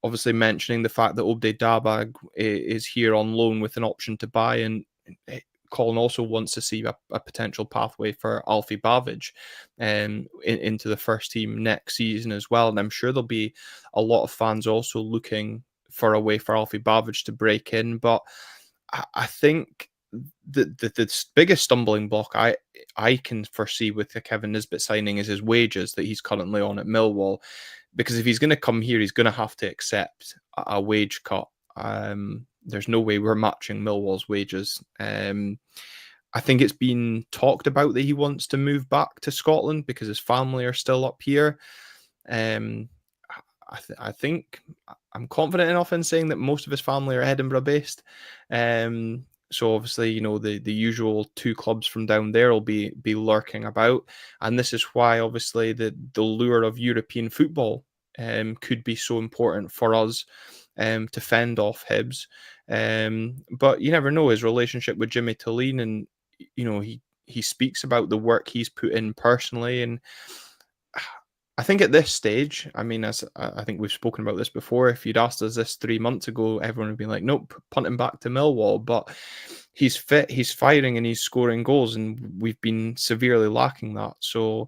obviously mentioning the fact that Obde Dabag is here on loan with an option to buy, and Colin also wants to see a potential pathway for Alfie Bavidge into the first team next season as well. And I'm sure there'll be a lot of fans also looking for a way for Alfie Bavidge to break in. But I think the biggest stumbling block I can foresee with the Kevin Nisbet signing is his wages that he's currently on at Millwall. Because if he's going to come here, he's going to have to accept a wage cut. There's no way we're matching Millwall's wages. I think it's been talked about that he wants to move back to Scotland because his family are still up here. I think I'm confident enough in saying that most of his family are Edinburgh based. So obviously, the usual two clubs from down there will be lurking about, and this is why obviously the lure of European football could be so important for us to fend off Hibs. But you never know his relationship with Jimmy Talleen, and he speaks about the work he's put in personally, and I think at this stage, I mean, as I think we've spoken about this before, if you'd asked us this 3 months ago, everyone would be like, nope, punt him back to Millwall. But he's fit, he's firing, and he's scoring goals, and we've been severely lacking that. So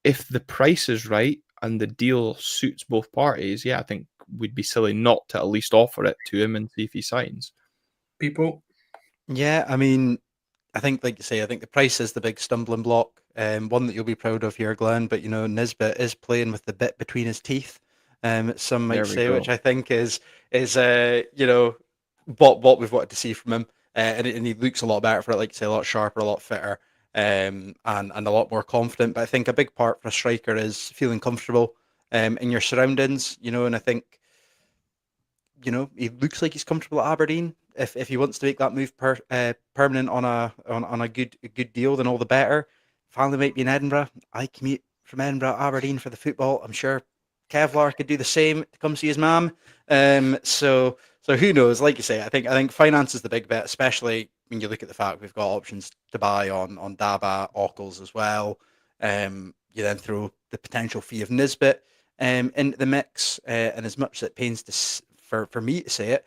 if the price is right and the deal suits both parties, yeah, I think we'd be silly not to at least offer it to him and see if he signs. People? Yeah, I mean, I think, like you say, I think the price is the big stumbling block, one that you'll be proud of here, Glenn. But Nisbet is playing with the bit between his teeth, some might There we say, go. which I think is what we've wanted to see from him, and he looks a lot better for it, like you say, a lot sharper, a lot fitter, and a lot more confident. But I think a big part for a striker is feeling comfortable in your surroundings, and I think he looks like he's comfortable at Aberdeen. If he wants to make that move permanent on a good deal, then all the better. Family might be in Edinburgh. I commute from Edinburgh to Aberdeen for the football. I'm sure Kevlar could do the same to come see his mum. So who knows? Like you say, I think finance is the big bet, especially when you look at the fact we've got options to buy on Daba, Ockles as well. You then throw the potential fee of Nisbet into the mix, and as much as it pains to for me to say it,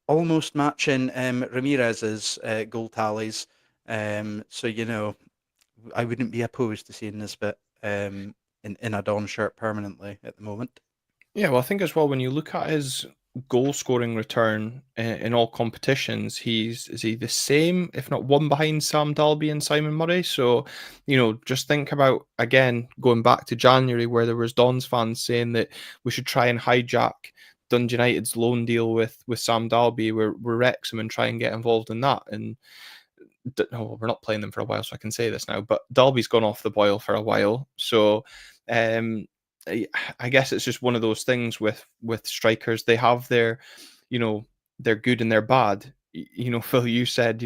almost matching Ramirez's goal tallies. So I wouldn't be opposed to seeing Nisbet in a Don shirt permanently at the moment. Yeah, well, I think as well, when you look at his goal scoring return in all competitions, is he the same, if not one behind Sam Dalby and Simon Murray? So, just think about, again, going back to January where there was Don's fans saying that we should try and hijack Dundee United's loan deal with Sam Dalby, we're Wrexham, and try and get involved in that. And no, we're not playing them for a while, so I can say this now. But Dalby's gone off the boil for a while, so I guess it's just one of those things with strikers. They have their, their good and their bad. Phil, you said,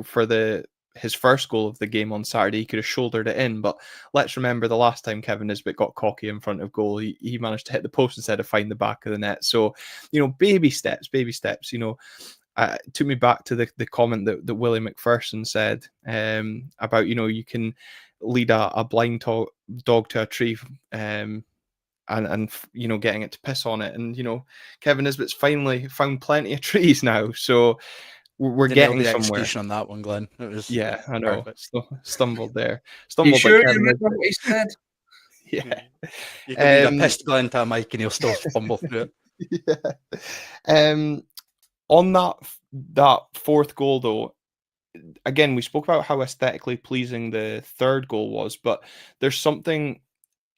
for his first goal of the game on Saturday, he could have shouldered it in. But let's remember the last time Kevin Nisbet got cocky in front of goal, he managed to hit the post instead of find the back of the net. So, baby steps, baby steps. It took me back to the comment that Willie McPherson said about, you can lead a blind dog to a tree, and getting it to piss on it. And Kevin Nisbet's finally found plenty of trees now, so we're They nailed getting the somewhere. execution on that one, Glenn. It was Yeah, I know. perfect. Stumbled there. You Stumbled like sure you Kevin remember Nisbet. what he said? Yeah. You can read a pissed Glenn to a mic and he'll still fumble through it. Yeah. On that fourth goal, though, again, we spoke about how aesthetically pleasing the third goal was, but there's something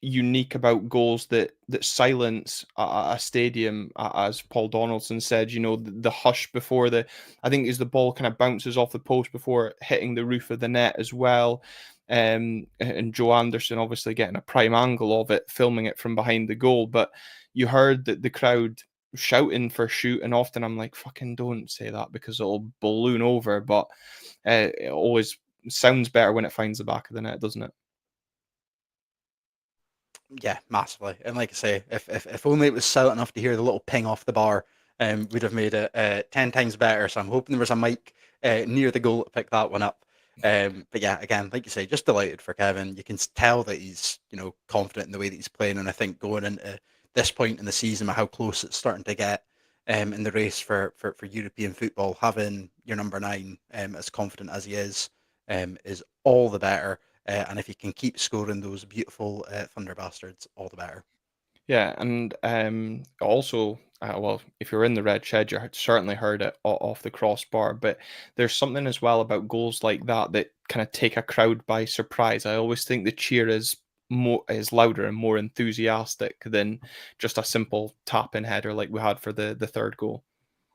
unique about goals that silence a stadium, as Paul Donaldson said. The hush before I think, is the ball kind of bounces off the post before hitting the roof of the net as well. And Joe Anderson obviously getting a prime angle of it, filming it from behind the goal. But you heard that the crowd shouting for shoot, and often I'm like, fucking don't say that because it'll balloon over. But it always sounds better when it finds the back of the net, doesn't it? Yeah, massively. And like I say, if only it was silent enough to hear the little ping off the bar, we'd have made it 10 times better. So I'm hoping there was a mic near the goal to pick that one up. But yeah, again, like you say, just delighted for Kevin. You can tell that he's, confident in the way that he's playing. And I think going into this point in the season, how close it's starting to get in the race for European football, having your number 9 as confident as he is all the better. And if you can keep scoring those beautiful Thunder Bastards, all the better. Yeah, and also, well, if you're in the red shed, you certainly heard it off the crossbar. But there's something as well about goals like that kind of take a crowd by surprise. I always think the cheer is louder and more enthusiastic than just a simple tap in header like we had for the third goal.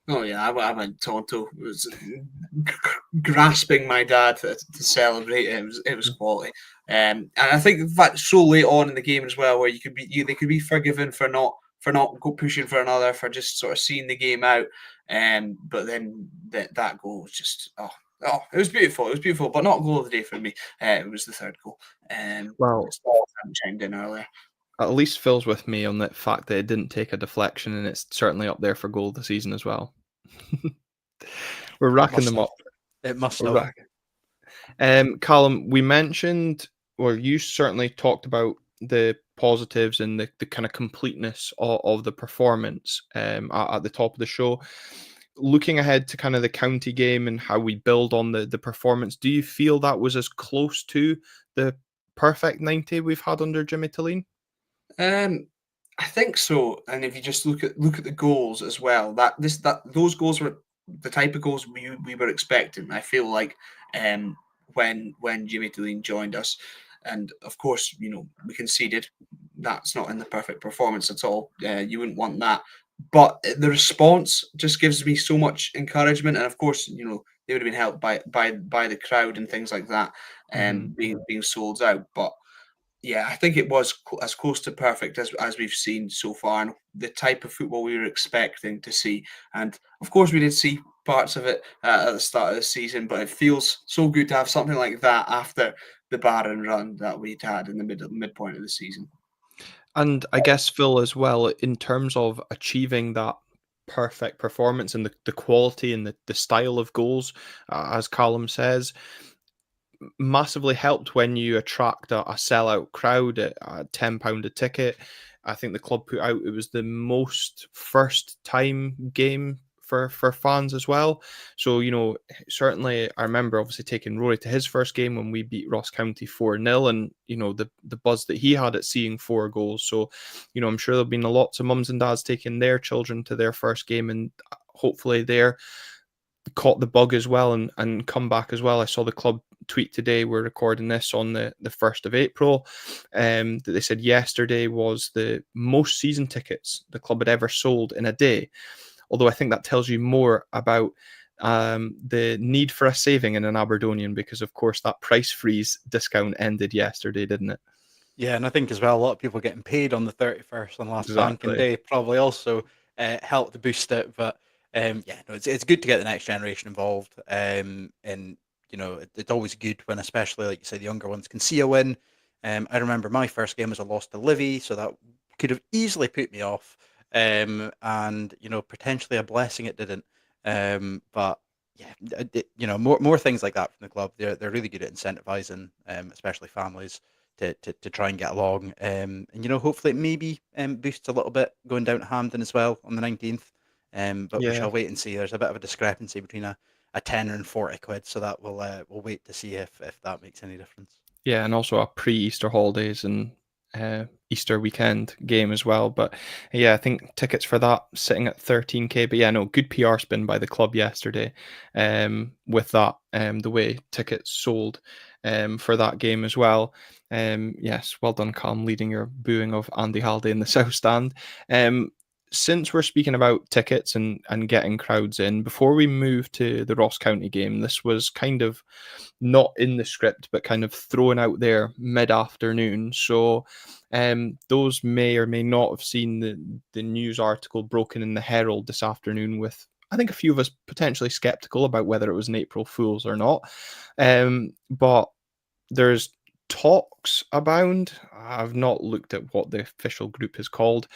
Oh yeah, I went Tonto. It was grasping my dad to celebrate it. It was quality, and I think in fact so late on in the game as well, where they could be forgiven for not pushing for another, for just sort of seeing the game out. But then that goal was just it was beautiful. It was beautiful, but not goal of the day for me. It was the third goal. Well, I chimed in earlier. at least Phil's with me on the fact that it didn't take a deflection, and it's certainly up there for goal of the season as well. We're racking them up. It must We're have. Callum, we mentioned, or you certainly talked about the positives and the kind of completeness of the performance at the top of the show. Looking ahead to kind of the county game and how we build on the performance, do you feel that was as close to the perfect 90 we've had under Jimmy Tilleen? I think so. And if you just look at the goals as well, those goals were the type of goals we were expecting. I feel like when Jimmy Deline joined us, and of course we conceded. That's not in the perfect performance at all. You wouldn't want that. But the response just gives me so much encouragement, and of course they would have been helped by the crowd and things like that, and being sold out. But yeah, I think it was as close to perfect as we've seen so far, and the type of football we were expecting to see. And of course, we did see parts of it at the start of the season, but it feels so good to have something like that after the barren run that we'd had in the midpoint of the season. And I guess, Phil, as well, in terms of achieving that perfect performance and the quality and the style of goals, as Callum says, massively helped when you attract a sellout crowd at £10 a ticket. I think the club put out, it was the most first time game for fans as well. So, certainly I remember obviously taking Rory to his first game when we beat Ross County 4-0, and, the buzz that he had at seeing 4 goals. So, I'm sure there'll been lots of mums and dads taking their children to their first game, and hopefully they're caught the bug as well and come back as well. I saw the club tweet today, we're recording this on the 1st of April, that they said yesterday was the most season tickets the club had ever sold in a day. Although I think that tells you more about the need for a saving in an Aberdonian, because of course that price freeze discount ended yesterday, didn't it? Yeah, and I think as well, a lot of people getting paid on the 31st on last banking day probably also helped to boost it. But No, it's good to get the next generation involved. And it's always good when, especially like you say, the younger ones can see a win. I remember my first game was a loss to Livy, so that could have easily put me off. And potentially a blessing it didn't. But yeah, more things like that from the club. They're really good at incentivizing, especially families. To try and get along, and hopefully it maybe boosts a little bit going down to Hampden as well on the 19th. But we Yeah. shall wait and see. There's a bit of a discrepancy between a tenner and 40 quid, so that we'll wait to see if that makes any difference. Yeah, and also a pre-Easter holidays and Easter weekend game as well. But yeah, I think tickets for that sitting at 13k. But yeah, no, good PR spin by the club yesterday with that, the way tickets sold for that game as well. Yes, well done, Cam, leading your booing of Andy Halliday in the South Stand. Since we're speaking about tickets and getting crowds in, before we move to the Ross County game, this was kind of not in the script, but kind of thrown out there mid-afternoon. So those may or may not have seen the news article broken in the Herald this afternoon with, I think, a few of us potentially skeptical about whether it was an April Fool's or not. But there's talks abound. I've not looked at what the official group is called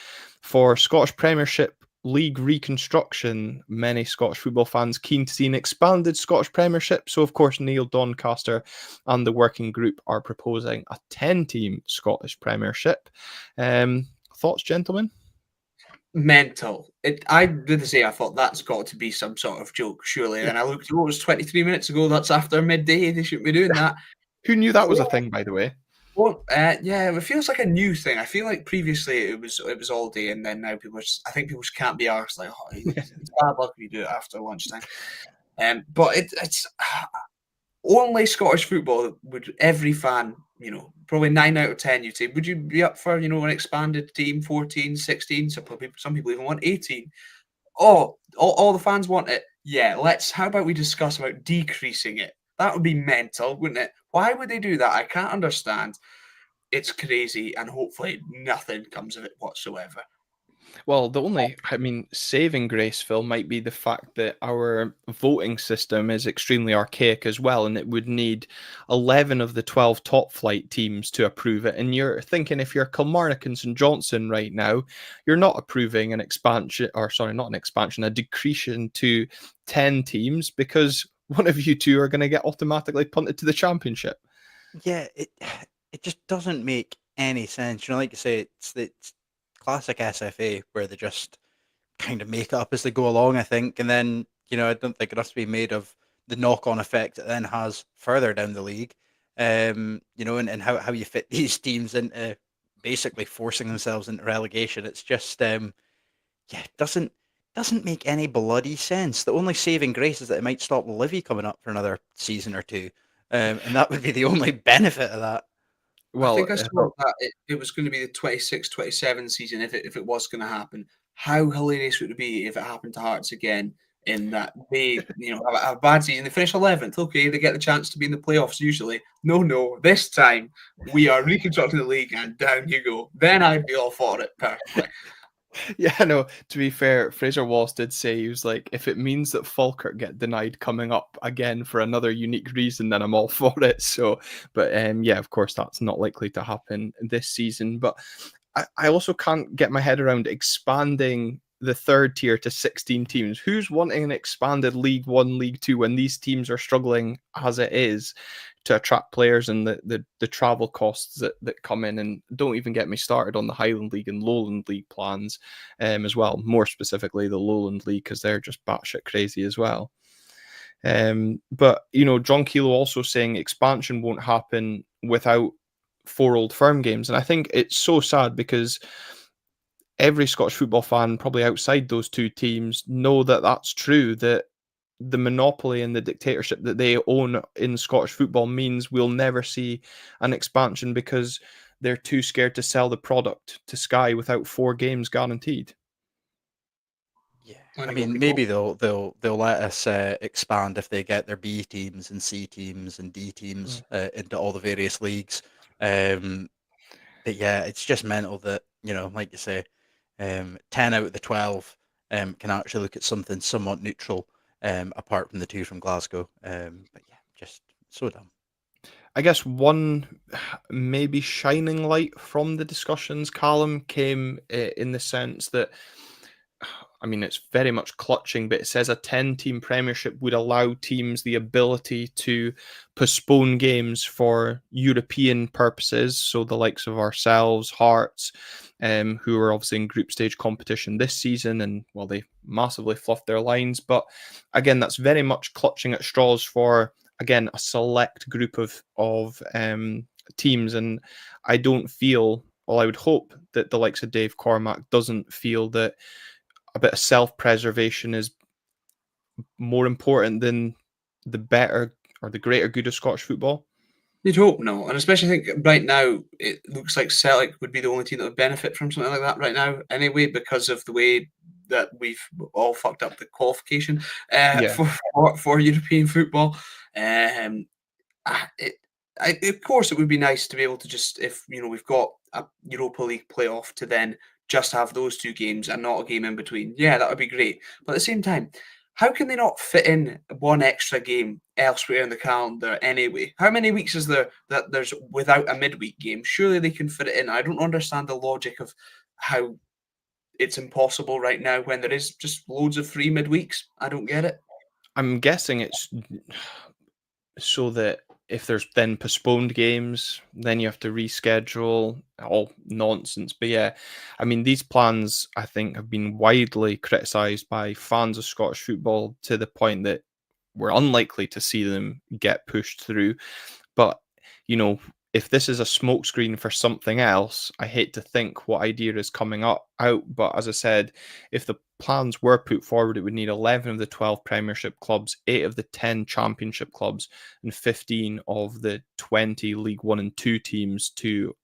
for Scottish Premiership League reconstruction. Many Scottish football fans keen to see an expanded Scottish Premiership. So, of course, Neil Doncaster and the working group are proposing a 10-team Scottish Premiership. Thoughts, gentlemen? Mental. I did say I thought that's got to be some sort of joke, surely. Yeah. And I looked, oh, it was 23 minutes ago. That's after midday. They shouldn't be doing that. Who knew that was a thing, by the way? Well, yeah, it feels like a new thing. I feel like previously it was all day, and then now I think people just can't be arsed. Like, oh, it's bad luck if you do it after lunchtime. But it's only Scottish football would every fan, probably 9 out of 10, you'd say, would you be up for, an expanded team, 14, 16? Some people even want 18. Oh, all the fans want it. Yeah, how about we discuss about decreasing it? That would be mental, wouldn't it? Why would they do that? I can't understand. It's crazy, and hopefully nothing comes of it whatsoever. Well, the only, saving grace, Phil, might be the fact that our voting system is extremely archaic as well, and it would need 11 of the 12 top flight teams to approve it. And you're thinking, if you're Kilmarnock and St Johnstone right now, you're not approving an expansion, or sorry, not an expansion, a decretion to 10 teams, because one of you two are going to get automatically punted to the Championship. Yeah, it just doesn't make any sense. Like you say, it's classic SFA where they just kind of make it up as they go along, I think. And then, I don't think it has to be made of the knock-on effect it then has further down the league. And how you fit these teams into basically forcing themselves into relegation. It's just it doesn't make any bloody sense. The only saving grace is that it might stop Livy coming up for another season or two. And that would be the only benefit of that. I Well, think I saw that it was going to be the 26-27 season if it was going to happen. How hilarious would it be if it happened to Hearts again in that they, have a bad season, they finish 11th, okay, they get the chance to be in the playoffs usually. No, this time we are reconstructing the league and down you go. Then I'd be all for it perfectly. yeah, no, to be fair, Fraser Walsh did say, he was like, if it means that Falkirk get denied coming up again for another unique reason, then I'm all for it. So, but yeah, of course, that's not likely to happen this season. But I also can't get my head around expanding the third tier to 16 teams. Who's wanting an expanded League One, League Two when these teams are struggling as it is to attract players and the travel costs that come in? And don't even get me started on the Highland League and Lowland League plans as well. More specifically, the Lowland League, because they're just batshit crazy as well. But, John Keelo also saying expansion won't happen without 4 Old Firm games. And I think it's so sad because every Scottish football fan, probably outside those two teams, know that that's true, that the monopoly and the dictatorship that they own in Scottish football means we'll never see an expansion because they're too scared to sell the product to Sky without 4 games guaranteed. Yeah, I mean, maybe they'll let us expand if they get their B teams and C teams and D teams into all the various leagues. But yeah, it's just mental that like you say, 10 out of the 12 can actually look at something somewhat neutral, apart from the two from Glasgow. But yeah, just so dumb. I guess one maybe shining light from the discussions, Callum, came in the sense that, I mean, it's very much clutching, but it says a 10-team premiership would allow teams the ability to postpone games for European purposes. So the likes of ourselves, Hearts, who are obviously in group stage competition this season, and well, they massively fluffed their lines. But again, that's very much clutching at straws for, again, a select group of teams. And I don't feel, well, I would hope that the likes of Dave Cormack doesn't feel that a bit of self-preservation is more important than the better or the greater good of Scottish football. You'd hope no, and especially I think right now it looks like Celtic would be the only team that would benefit from something like that right now, anyway, because of the way that we've all fucked up the qualification Yeah. for European football. Um, it, of course, it would be nice to be able to just, if we've got a Europa League playoff, to then just have those two games and not a game in between. Yeah, that would be great. But at the same time, how can they not fit in one extra game elsewhere in the calendar anyway? How many weeks is there that there's without a midweek game? Surely they can fit it in. I don't understand the logic of how it's impossible right now when there is just loads of free midweeks. I don't get it. I'm guessing it's so that if there's then postponed games, then you have to reschedule. All nonsense. But yeah, I mean, these plans, I think, have been widely criticised by fans of Scottish football to the point that we're unlikely to see them get pushed through. But, if this is a smokescreen for something else, I hate to think what idea is coming out. But as I said, if the plans were put forward, it would need 11 of the 12 Premiership clubs, 8 of the 10 Championship clubs, and 15 of the 20 League One and Two teams to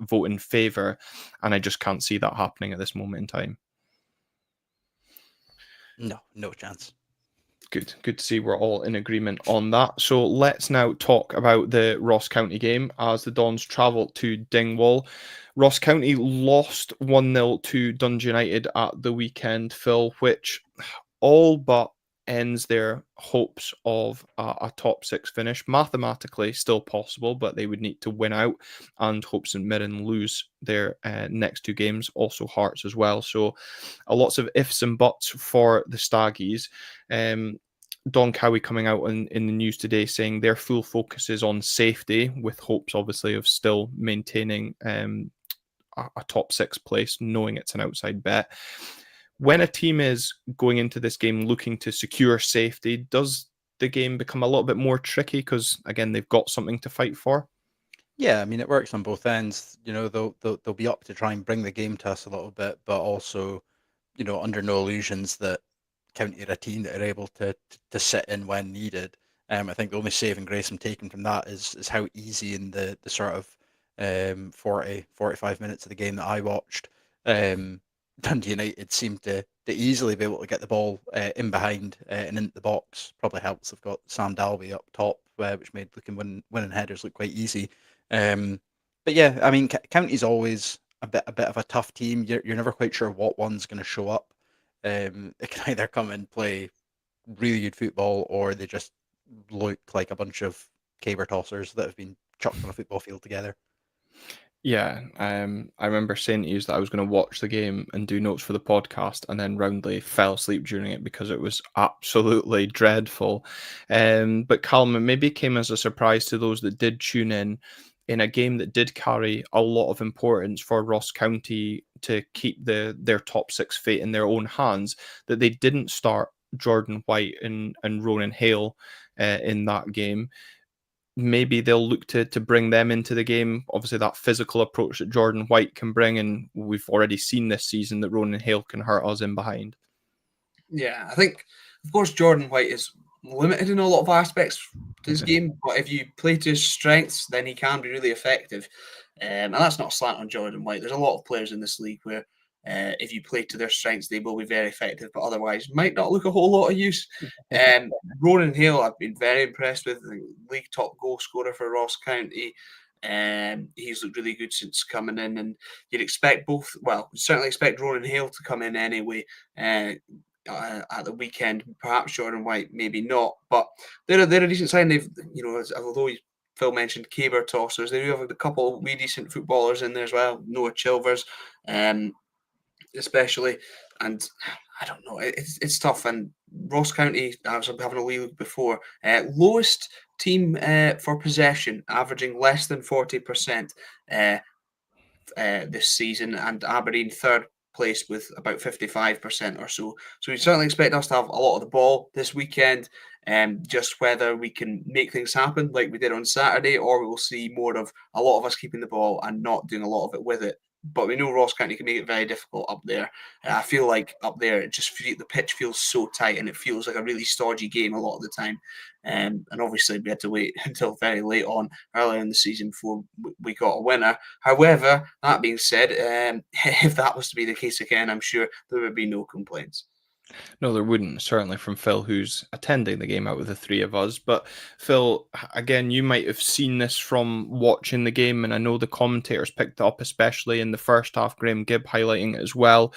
vote in favour. And I just can't see that happening at this moment in time. No chance. Good to see we're all in agreement on that. So let's now talk about the Ross County game as the Dons travel to Dingwall. Ross County lost 1-0 to Dundee United at the weekend, Phil, which all but ends their hopes of a top six finish. Mathematically still possible, but they would need to win out, and hope St Mirren lose their next two games, also Hearts as well. So lots of ifs and buts for the Staggies. Don Cowie coming out in the news today saying their full focus is on safety, with hopes obviously of still maintaining a top six place, knowing it's an outside bet. When a team is going into this game looking to secure safety, does the game become a little bit more tricky because, again, they've got something to fight for? Yeah, I mean, it works on both ends. They'll be up to try and bring the game to us a little bit, but also, under no illusions that County are a team that are able to sit in when needed. I think the only saving grace I'm taking from that is how easy in the sort of 45 minutes of the game that I watched, Dundee United seemed to easily be able to get the ball in behind and into the box. Probably helps they've got Sam Dalby up top, which made winning headers look quite easy. But yeah, I mean, County's always a bit of a tough team. You're never quite sure what one's going to show up. They can either come and play really good football, or they just look like a bunch of caber tossers that have been chucked on a football field together. Yeah, I remember saying to you that I was going to watch the game and do notes for the podcast, and then roundly fell asleep during it because it was absolutely dreadful. But Callum, it maybe came as a surprise to those that did tune in a game that did carry a lot of importance for Ross County to keep their top six fate in their own hands, that they didn't start Jordan White and Ronan Hale in that game. Maybe they'll look to bring them into the game. Obviously, that physical approach that Jordan White can bring, and we've already seen this season that Ronan Hale can hurt us in behind. Yeah, I think, of course, Jordan White is limited in a lot of aspects to his game, but if you play to his strengths, then he can be really effective. And that's not a slant on Jordan White. There's a lot of players in this league where if you play to their strengths, they will be very effective, but otherwise might not look a whole lot of use. Ronan Hale, I've been very impressed with, the league top goal scorer for Ross County. He's looked really good since coming in, and you'd expect certainly expect Ronan Hale to come in anyway at the weekend. Perhaps Jordan White, maybe not, but they're a decent side. They've, although Phil mentioned caber tossers, they do have a couple of wee decent footballers in there as well. Noah Chilvers, especially, and I don't know, it's tough. And Ross County, I was having a wee look before, lowest team for possession, averaging less than 40% this season, and Aberdeen third place with about 55% or so. So we certainly expect us to have a lot of the ball this weekend. Just whether we can make things happen like we did on Saturday, or we will see more of a lot of us keeping the ball and not doing a lot of it with it. But we know Ross County can make it very difficult up there. I feel like up there, the pitch feels so tight, and it feels like a really stodgy game a lot of the time. And obviously, we had to wait until very late on earlier in the season before we got a winner. However, that being said, if that was to be the case again, I'm sure there would be no complaints. No, there wouldn't, certainly from Phil, who's attending the game out of the three of us. But Phil, again, you might have seen this from watching the game, and I know the commentators picked it up, especially in the first half, Graham Gibb highlighting it as well,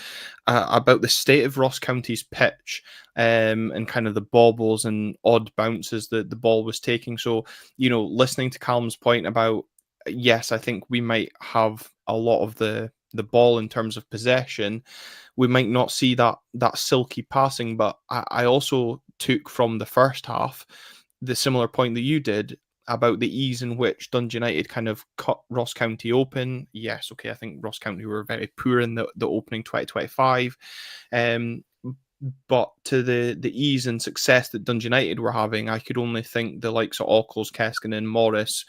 about the state of Ross County's pitch and kind of the bobbles and odd bounces that the ball was taking. So, listening to Callum's point about, yes, I think we might have a lot of the ball in terms of possession. We might not see that silky passing, but I also took from the first half the similar point that you did about the ease in which Dundee United kind of cut Ross County open. Yes, okay, I think Ross County were very poor in the opening 2025. But to the ease and success that Dundee United were having, I could only think the likes of Ockles, Keskinen, Morris,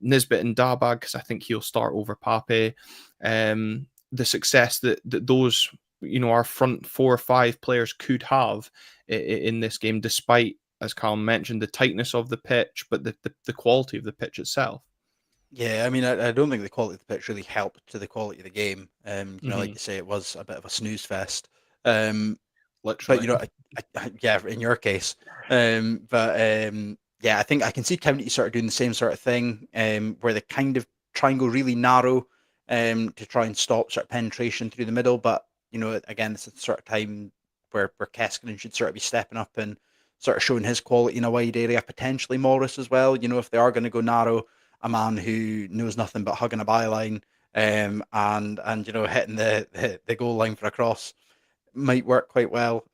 Nisbet and Dabag, because I think he'll start over Pape. The success that those, our front 4 or 5 players could have in this game, despite, as Callum mentioned, the tightness of the pitch, but the quality of the pitch itself. Yeah, I mean, I don't think the quality of the pitch really helped to the quality of the game. Like you say, it was a bit of a snooze fest. Literally. But yeah, in your case, yeah, I think I can see County sort of doing the same sort of thing, where they kind of try and go really narrow, to try and stop sort of penetration through the middle. But again, it's a sort of time where Keskinen should sort of be stepping up and sort of showing his quality in a wide area. Potentially Morris as well. If they are going to go narrow, a man who knows nothing but hugging a byline, and hitting the goal line for a cross might work quite well.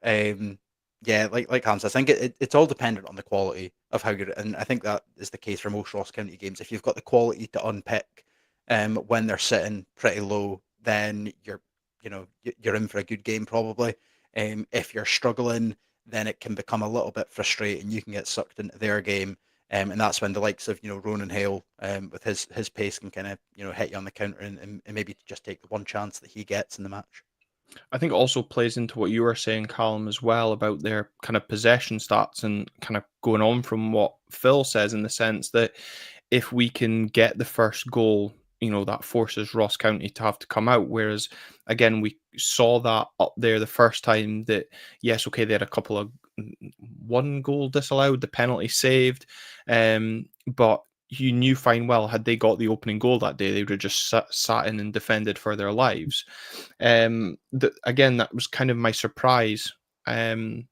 Yeah, like Hans, I think it's all dependent on the quality of how good, and I think that is the case for most Ross County games. If you've got the quality to unpick, when they're sitting pretty low, then you're in for a good game probably. If you're struggling, then it can become a little bit frustrating. You can get sucked into their game. And that's when the likes of Ronan Hale, with his pace, can kind of hit you on the counter and maybe just take the one chance that he gets in the match. I think also plays into what you were saying, Callum, as well, about their kind of possession stats, and kind of going on from what Phil says, in the sense that if we can get the first goal, that forces Ross County to have to come out. Whereas, again, we saw that up there the first time that, yes, okay, they had a couple of one goal disallowed, the penalty saved, but you knew fine well, had they got the opening goal that day, they would have just sat in and defended for their lives. Again, that was kind of my surprise in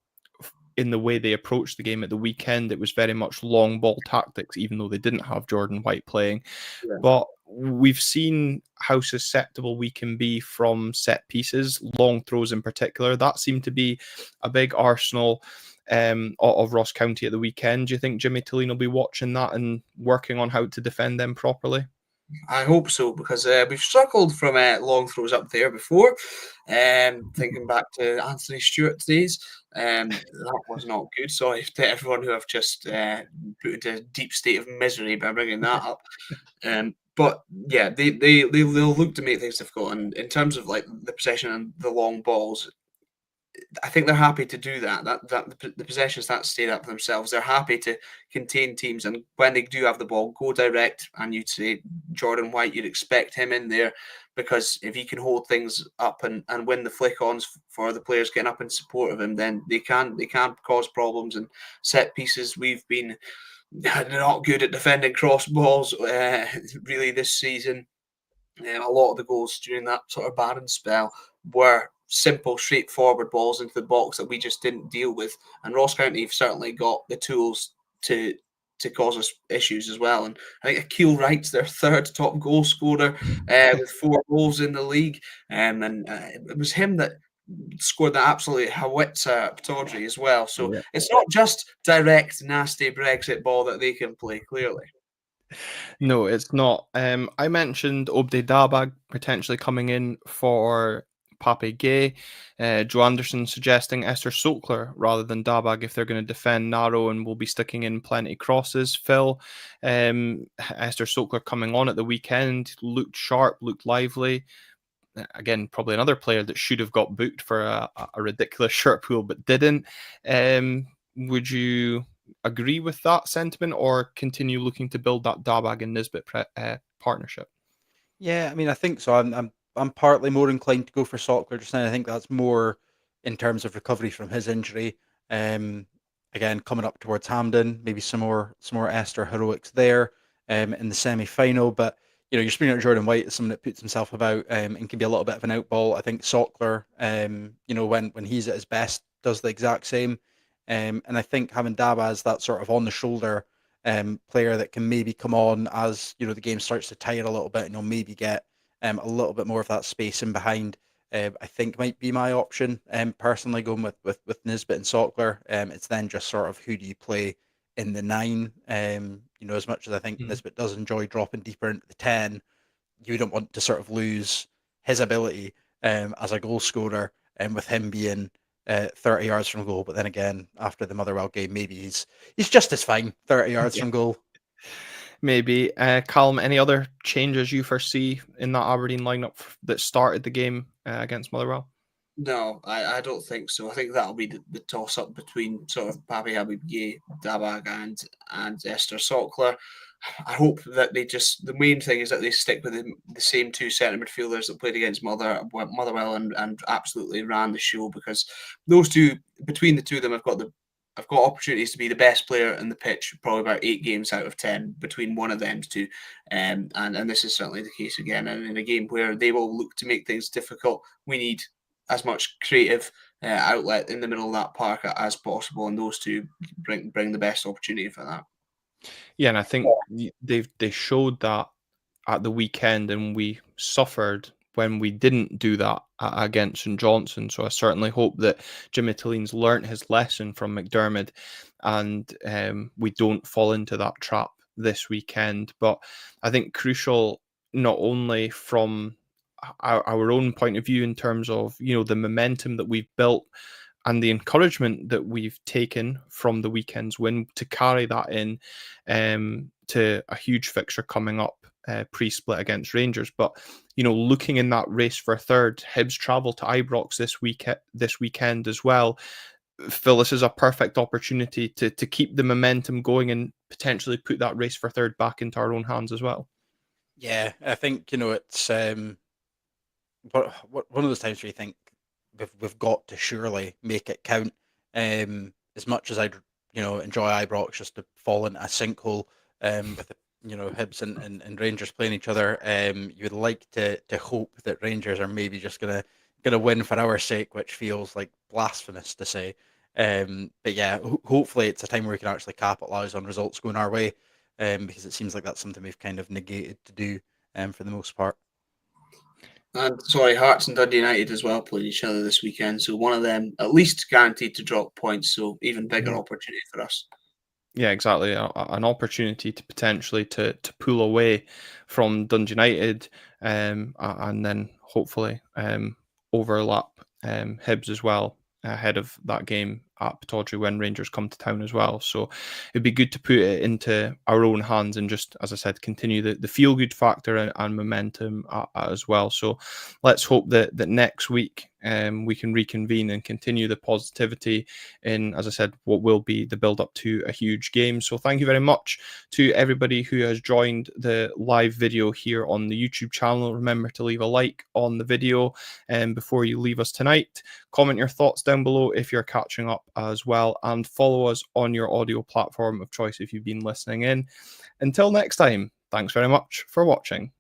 the way they approached the game at the weekend. It was very much long ball tactics, even though they didn't have Jordan White playing. Yeah. But we've seen how susceptible we can be from set pieces, long throws in particular. That seemed to be a big arsenal of Ross County at the weekend. Do you think Jimmy Tilleen will be watching that and working on how to defend them properly? I hope so, because we've struggled from long throws up there before. Thinking back to Anthony Stewart's days, that was not good. Sorry to everyone who have just put into a deep state of misery by bringing that up. But yeah, they'll look to make things difficult. And in terms of like the possession and the long balls, I think they're happy to do that. The possessions that stayed up for themselves. They're happy to contain teams, and when they do have the ball, go direct. And you'd say Jordan White, you'd expect him in there, because if he can hold things up and win the flick-ons for the players getting up in support of him, then they can cause problems. And set pieces, we've been not good at defending cross balls really this season. A lot of the goals during that sort of barren spell were simple, straightforward balls into the box that we just didn't deal with. And Ross County have certainly got the tools to cause us issues as well. And I think Akil Wright's their third top goal scorer with 4 goals in the league. And it was him that scored that absolute howitzer at Pataudry as well. So Yeah. it's not just direct, nasty Brexit ball that they can play, clearly. No, it's not. I mentioned Obde Dabag potentially coming in for Pape Gay. Joe Anderson suggesting Esther Sokler rather than Dabag if they're going to defend narrow and will be sticking in plenty crosses. Phil, Esther Sokler coming on at the weekend, looked sharp, looked lively. Again, probably another player that should have got booked for a ridiculous shirt pool but didn't. Would you agree with that sentiment or continue looking to build that Dabag and Nisbet partnership? Yeah, I mean, I think so. I'm partly more inclined to go for Sockler just now. I think that's more in terms of recovery from his injury. Um, Again, coming up towards Hampden, maybe some more Esther heroics there in the semi-final. But you're speaking of Jordan White as someone that puts himself about and can be a little bit of an outball. I think Sockler, when he's at his best, does the exact same. And I think having Daba as that sort of on the shoulder player that can maybe come on as the game starts to tire a little bit, and you'll maybe get a little bit more of that space in behind. I think might be my option. Personally, going with Nisbet and Sockler. It's then just sort of who do you play in the 9. As much as I think Nisbet does enjoy dropping deeper into the 10, you don't want to sort of lose his ability as a goal scorer, and with him being 30 yards from goal. But then again, after the Motherwell game, maybe he's just as fine 30 yards from goal. Maybe. Callum, any other changes you foresee in that Aberdeen lineup that started the game against Motherwell? No, I don't think so. I think that'll be the toss up between sort of Papi Habib Gay, Dabag, and Esther Sockler. I hope that the main thing is that they stick with the same 2 centre midfielders that played against Motherwell and absolutely ran the show, because those two, between the two of them, I've got opportunities to be the best player in the pitch probably about 8 games out of 10 between one of them two. And this is certainly the case again. And in a game where they will look to make things difficult, we need as much creative outlet in the middle of that park as possible, and those two bring the best opportunity for that. Yeah, and I think they showed that at the weekend, and we suffered when we didn't do that against St Johnstone. So I certainly hope that Jimmy Tillene's learnt his lesson from McDermott, and we don't fall into that trap this weekend. But I think crucial not only from our own point of view in terms of the momentum that we've built and the encouragement that we've taken from the weekend's win to carry that in to a huge fixture coming up pre-split against Rangers. But looking in that race for third, Hibs travel to Ibrox this weekend as well. Phil, this is a perfect opportunity to keep the momentum going and potentially put that race for third back into our own hands as well. Yeah, I think it's one of those times where you think we've got to surely make it count. As much as I'd enjoy Ibrox just to fall into a sinkhole with Hibs and Rangers playing each other, you would like to hope that Rangers are maybe just gonna win for our sake, which feels like blasphemous to say. But yeah, hopefully it's a time where we can actually capitalise on results going our way, because it seems like that's something we've kind of negated to do for the most part. And Hearts and Dundee United as well playing each other this weekend. So one of them at least guaranteed to drop points. So even bigger opportunity for us. Yeah, exactly. An opportunity to potentially to pull away from Dundee United, and then hopefully overlap Hibs as well ahead of that game at Pataudry when Rangers come to town as well. So it'd be good to put it into our own hands and just, as I said, continue the feel-good factor and momentum as well. So let's hope that next week we can reconvene and continue the positivity in, as I said, what will be the build-up to a huge game. So thank you very much to everybody who has joined the live video here on the YouTube channel. Remember to leave a like on the video before you leave us tonight. Comment your thoughts down below if you're catching up up as well, and follow us on your audio platform of choice if you've been listening in. Until next time, thanks very much for watching.